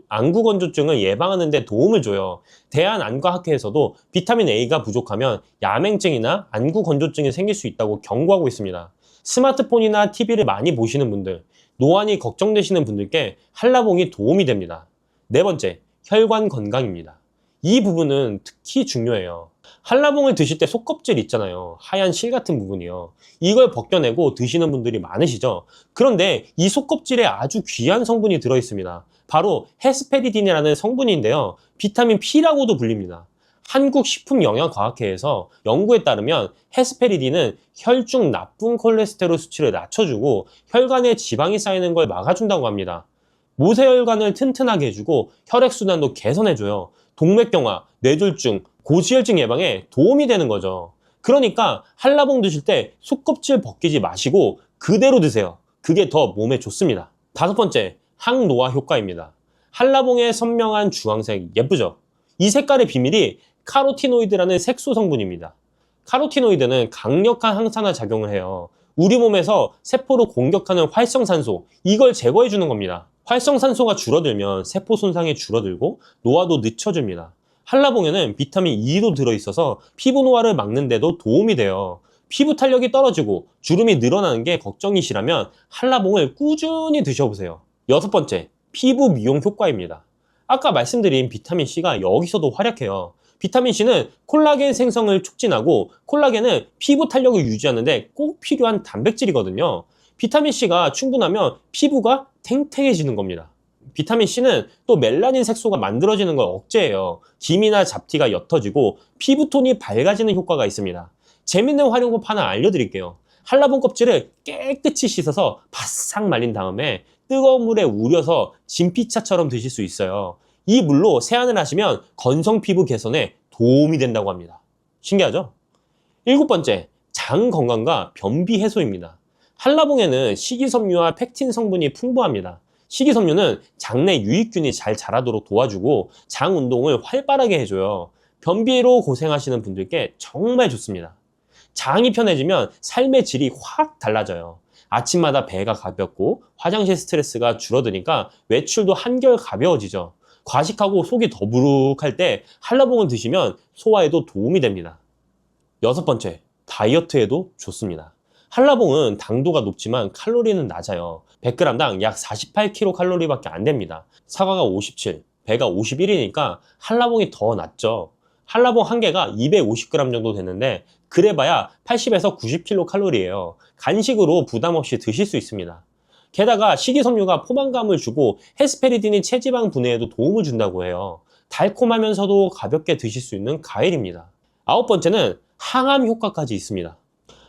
안구건조증을 예방하는 데 도움을 줘요. 대한안과학회에서도 비타민 A가 부족하면 야맹증이나 안구건조증이 생길 수 있다고 경고하고 있습니다. 스마트폰이나 TV를 많이 보시는 분들, 노안이 걱정되시는 분들께 한라봉이 도움이 됩니다. 네 번째, 혈관 건강입니다. 이 부분은 특히 중요해요. 한라봉을 드실 때 속껍질 있잖아요. 하얀 실 같은 부분이요. 이걸 벗겨내고 드시는 분들이 많으시죠? 그런데 이 속껍질에 아주 귀한 성분이 들어있습니다. 바로 헤스페리딘이라는 성분인데요. 비타민 P라고도 불립니다. 한국식품영양과학회에서 연구에 따르면 헤스페리딘은 혈중 나쁜 콜레스테롤 수치를 낮춰주고 혈관에 지방이 쌓이는 걸 막아준다고 합니다. 모세혈관을 튼튼하게 해주고 혈액순환도 개선해줘요. 동맥경화, 뇌졸중, 고지혈증 예방에 도움이 되는 거죠. 그러니까 한라봉 드실 때 속껍질 벗기지 마시고 그대로 드세요. 그게 더 몸에 좋습니다. 다섯 번째, 항노화 효과입니다. 한라봉의 선명한 주황색 예쁘죠? 이 색깔의 비밀이 카로티노이드라는 색소 성분입니다. 카로티노이드는 강력한 항산화 작용을 해요. 우리 몸에서 세포를 공격하는 활성산소, 이걸 제거해 주는 겁니다. 활성산소가 줄어들면 세포 손상이 줄어들고 노화도 늦춰줍니다. 한라봉에는 비타민 E도 들어있어서 피부 노화를 막는 데도 도움이 돼요. 피부 탄력이 떨어지고 주름이 늘어나는 게 걱정이시라면 한라봉을 꾸준히 드셔보세요. 여섯 번째, 피부 미용 효과입니다. 아까 말씀드린 비타민 C가 여기서도 활약해요. 비타민 C는 콜라겐 생성을 촉진하고 콜라겐은 피부 탄력을 유지하는 데 꼭 필요한 단백질이거든요. 비타민 C가 충분하면 피부가 탱탱해지는 겁니다. 비타민 C는 또 멜라닌 색소가 만들어지는 걸 억제해요. 기미나 잡티가 옅어지고 피부톤이 밝아지는 효과가 있습니다. 재밌는 활용법 하나 알려드릴게요. 한라봉 껍질을 깨끗이 씻어서 바싹 말린 다음에 뜨거운 물에 우려서 진피차처럼 드실 수 있어요. 이 물로 세안을 하시면 건성 피부 개선에 도움이 된다고 합니다. 신기하죠? 일곱 번째, 장 건강과 변비 해소입니다. 한라봉에는 식이섬유와 팩틴 성분이 풍부합니다. 식이섬유는 장내 유익균이 잘 자라도록 도와주고 장 운동을 활발하게 해줘요. 변비로 고생하시는 분들께 정말 좋습니다. 장이 편해지면 삶의 질이 확 달라져요. 아침마다 배가 가볍고 화장실 스트레스가 줄어드니까 외출도 한결 가벼워지죠. 과식하고 속이 더부룩할 때 한라봉을 드시면 소화에도 도움이 됩니다. 여섯 번째, 다이어트에도 좋습니다. 한라봉은 당도가 높지만 칼로리는 낮아요. 100g당 약 48kcal밖에 안 됩니다. 사과가 57, 배가 51이니까 한라봉이 더 낫죠. 한라봉 한 개가 250g 정도 되는데 그래봐야 80에서 90kcal예요. 간식으로 부담 없이 드실 수 있습니다. 게다가 식이섬유가 포만감을 주고 헤스페리딘이 체지방 분해에도 도움을 준다고 해요. 달콤하면서도 가볍게 드실 수 있는 과일입니다. 아홉 번째는 항암 효과까지 있습니다.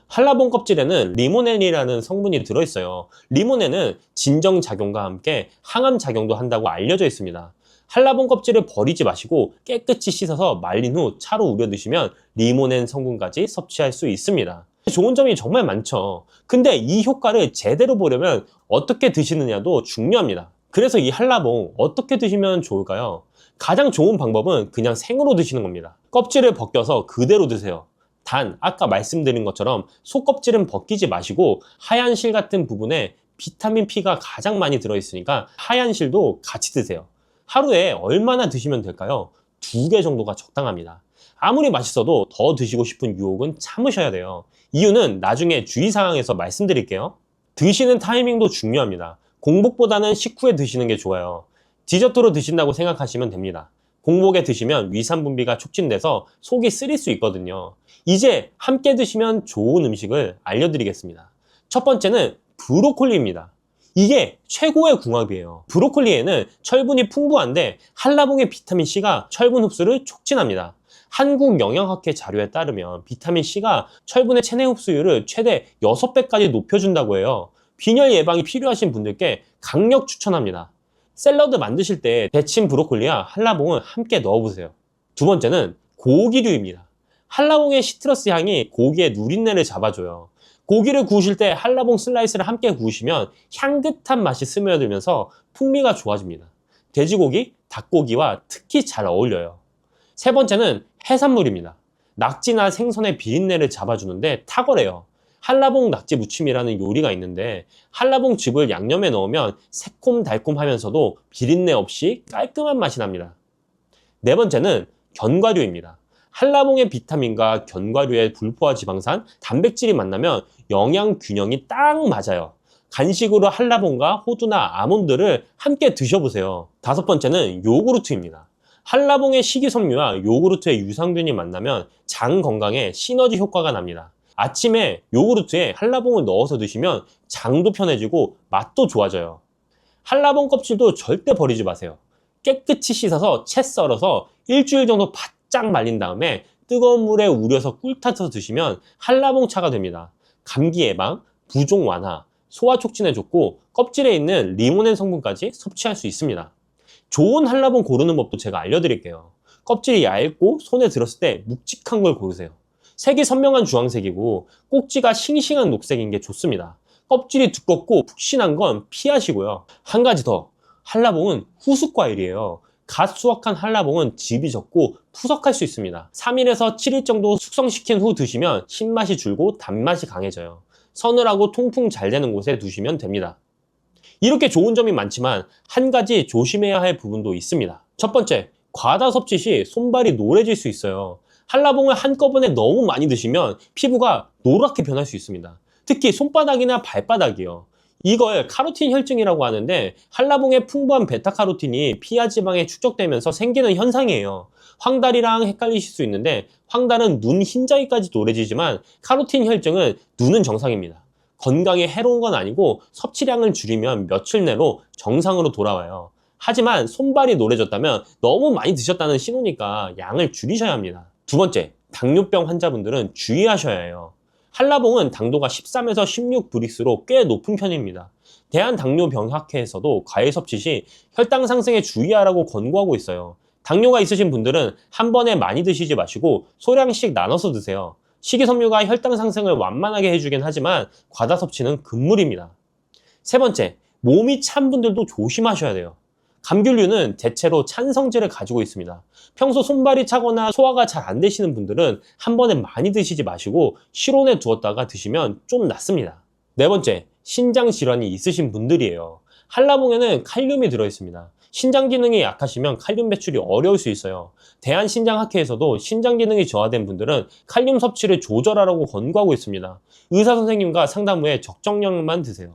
한라봉 껍질에는 리모넨이라는 성분이 들어있어요. 리모넨은 진정작용과 함께 항암작용도 한다고 알려져 있습니다. 한라봉 껍질을 버리지 마시고 깨끗이 씻어서 말린 후 차로 우려 드시면 리모넨 성분까지 섭취할 수 있습니다. 좋은 점이 정말 많죠. 근데 이 효과를 제대로 보려면 어떻게 드시느냐도 중요합니다. 그래서 이 한라봉 어떻게 드시면 좋을까요? 가장 좋은 방법은 그냥 생으로 드시는 겁니다. 껍질을 벗겨서 그대로 드세요. 단 아까 말씀드린 것처럼 속껍질은 벗기지 마시고 하얀 실 같은 부분에 비타민 P가 가장 많이 들어있으니까 하얀 실도 같이 드세요. 하루에 얼마나 드시면 될까요? 2개 정도가 적당합니다. 아무리 맛있어도 더 드시고 싶은 유혹은 참으셔야 돼요. 이유는 나중에 주의사항에서 말씀드릴게요. 드시는 타이밍도 중요합니다. 공복보다는 식후에 드시는 게 좋아요. 디저트로 드신다고 생각하시면 됩니다. 공복에 드시면 위산 분비가 촉진돼서 속이 쓰릴 수 있거든요. 이제 함께 드시면 좋은 음식을 알려드리겠습니다. 첫 번째는 브로콜리입니다. 이게 최고의 궁합이에요. 브로콜리에는 철분이 풍부한데 한라봉의 비타민 C가 철분 흡수를 촉진합니다. 한국영양학회 자료에 따르면 비타민 C가 철분의 체내 흡수율을 최대 6배까지 높여준다고 해요. 빈혈 예방이 필요하신 분들께 강력 추천합니다. 샐러드 만드실 때 데친 브로콜리와 한라봉을 함께 넣어보세요. 두 번째는 고기류입니다. 한라봉의 시트러스 향이 고기의 누린내를 잡아줘요. 고기를 구우실 때 한라봉 슬라이스를 함께 구우시면 향긋한 맛이 스며들면서 풍미가 좋아집니다. 돼지고기, 닭고기와 특히 잘 어울려요. 세 번째는 해산물입니다. 낙지나 생선의 비린내를 잡아주는데 탁월해요. 한라봉 낙지 무침이라는 요리가 있는데 한라봉 즙을 양념에 넣으면 새콤달콤하면서도 비린내 없이 깔끔한 맛이 납니다. 네 번째는 견과류입니다. 한라봉의 비타민과 견과류의 불포화 지방산, 단백질이 만나면 영양 균형이 딱 맞아요. 간식으로 한라봉과 호두나 아몬드를 함께 드셔보세요. 다섯 번째는 요구르트입니다. 한라봉의 식이섬유와 요구르트의 유산균이 만나면 장 건강에 시너지 효과가 납니다. 아침에 요구르트에 한라봉을 넣어서 드시면 장도 편해지고 맛도 좋아져요. 한라봉 껍질도 절대 버리지 마세요. 깨끗이 씻어서 채 썰어서 일주일 정도 바짝 말린 다음에 뜨거운 물에 우려서 꿀 타서 드시면 한라봉차가 됩니다. 감기 예방, 부종 완화, 소화 촉진에 좋고 껍질에 있는 리모넨 성분까지 섭취할 수 있습니다. 좋은 한라봉 고르는 법도 제가 알려드릴게요. 껍질이 얇고 손에 들었을 때 묵직한 걸 고르세요. 색이 선명한 주황색이고 꼭지가 싱싱한 녹색인 게 좋습니다. 껍질이 두껍고 푹신한 건 피하시고요. 한 가지 더, 한라봉은 후숙과일이에요. 갓 수확한 한라봉은 즙이 적고 푸석할 수 있습니다. 3일에서 7일 정도 숙성시킨 후 드시면 신맛이 줄고 단맛이 강해져요. 서늘하고 통풍 잘 되는 곳에 두시면 됩니다. 이렇게 좋은 점이 많지만 한 가지 조심해야 할 부분도 있습니다. 첫 번째, 과다 섭취 시 손발이 노래질 수 있어요. 한라봉을 한꺼번에 너무 많이 드시면 피부가 노랗게 변할 수 있습니다. 특히 손바닥이나 발바닥이요. 이걸 카로틴 혈증이라고 하는데 한라봉의 풍부한 베타카로틴이 피하 지방에 축적되면서 생기는 현상이에요. 황달이랑 헷갈리실 수 있는데 황달은 눈 흰자위까지 노래지지만 카로틴 혈증은 눈은 정상입니다. 건강에 해로운 건 아니고 섭취량을 줄이면 며칠 내로 정상으로 돌아와요. 하지만 손발이 노래졌다면 너무 많이 드셨다는 신호니까 양을 줄이셔야 합니다. 두 번째, 당뇨병 환자분들은 주의하셔야 해요. 한라봉은 당도가 13에서 16 브릭스로 꽤 높은 편입니다. 대한당뇨병학회에서도 과일 섭취 시 혈당 상승에 주의하라고 권고하고 있어요. 당뇨가 있으신 분들은 한 번에 많이 드시지 마시고 소량씩 나눠서 드세요. 식이섬유가 혈당 상승을 완만하게 해주긴 하지만 과다 섭취는 금물입니다. 세 번째, 몸이 찬 분들도 조심하셔야 돼요. 감귤류는 대체로 찬 성질을 가지고 있습니다. 평소 손발이 차거나 소화가 잘 안 되시는 분들은 한 번에 많이 드시지 마시고 실온에 두었다가 드시면 좀 낫습니다. 네 번째, 신장 질환이 있으신 분들이에요. 한라봉에는 칼륨이 들어있습니다. 신장 기능이 약하시면 칼륨 배출이 어려울 수 있어요. 대한신장학회에서도 신장 기능이 저하된 분들은 칼륨 섭취를 조절하라고 권고하고 있습니다. 의사 선생님과 상담 후에 적정량만 드세요.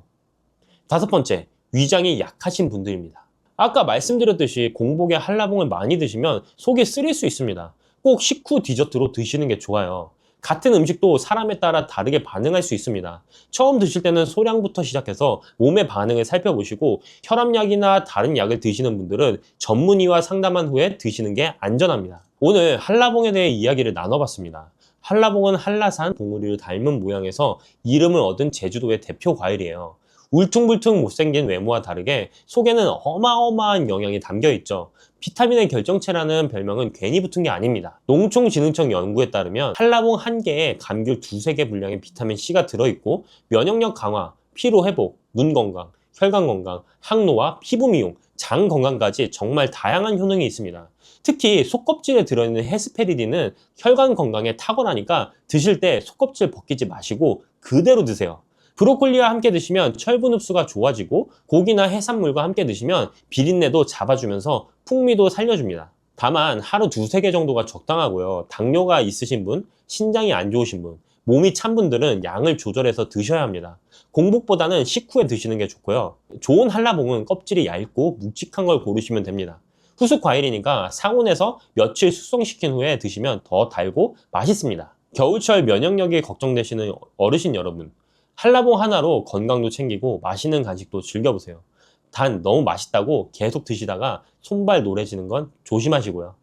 다섯 번째, 위장이 약하신 분들입니다. 아까 말씀드렸듯이 공복에 한라봉을 많이 드시면 속이 쓰릴 수 있습니다. 꼭 식후 디저트로 드시는 게 좋아요. 같은 음식도 사람에 따라 다르게 반응할 수 있습니다. 처음 드실 때는 소량부터 시작해서 몸의 반응을 살펴보시고 혈압약이나 다른 약을 드시는 분들은 전문의와 상담한 후에 드시는 게 안전합니다. 오늘 한라봉에 대해 이야기를 나눠봤습니다. 한라봉은 한라산 봉우리를 닮은 모양에서 이름을 얻은 제주도의 대표 과일이에요. 울퉁불퉁 못생긴 외모와 다르게 속에는 어마어마한 영양이 담겨있죠. 비타민의 결정체라는 별명은 괜히 붙은 게 아닙니다. 농촌진흥청 연구에 따르면 한라봉 한 개에 감귤 2~3개 분량의 비타민C가 들어있고 면역력 강화, 피로 회복, 눈 건강, 혈관 건강, 항노화, 피부 미용, 장 건강까지 정말 다양한 효능이 있습니다. 특히 속껍질에 들어있는 헤스페리딘은 혈관 건강에 탁월하니까 드실 때 속껍질 벗기지 마시고 그대로 드세요. 브로콜리와 함께 드시면 철분 흡수가 좋아지고 고기나 해산물과 함께 드시면 비린내도 잡아주면서 풍미도 살려줍니다. 다만 하루 2~3개 정도가 적당하고요. 당뇨가 있으신 분, 신장이 안 좋으신 분, 몸이 찬 분들은 양을 조절해서 드셔야 합니다. 공복보다는 식후에 드시는 게 좋고요. 좋은 한라봉은 껍질이 얇고 묵직한 걸 고르시면 됩니다. 후숙 과일이니까 상온에서 며칠 숙성시킨 후에 드시면 더 달고 맛있습니다. 겨울철 면역력이 걱정되시는 어르신 여러분, 한라봉 하나로 건강도 챙기고 맛있는 간식도 즐겨보세요. 단 너무 맛있다고 계속 드시다가 손발 노래지는 건 조심하시고요.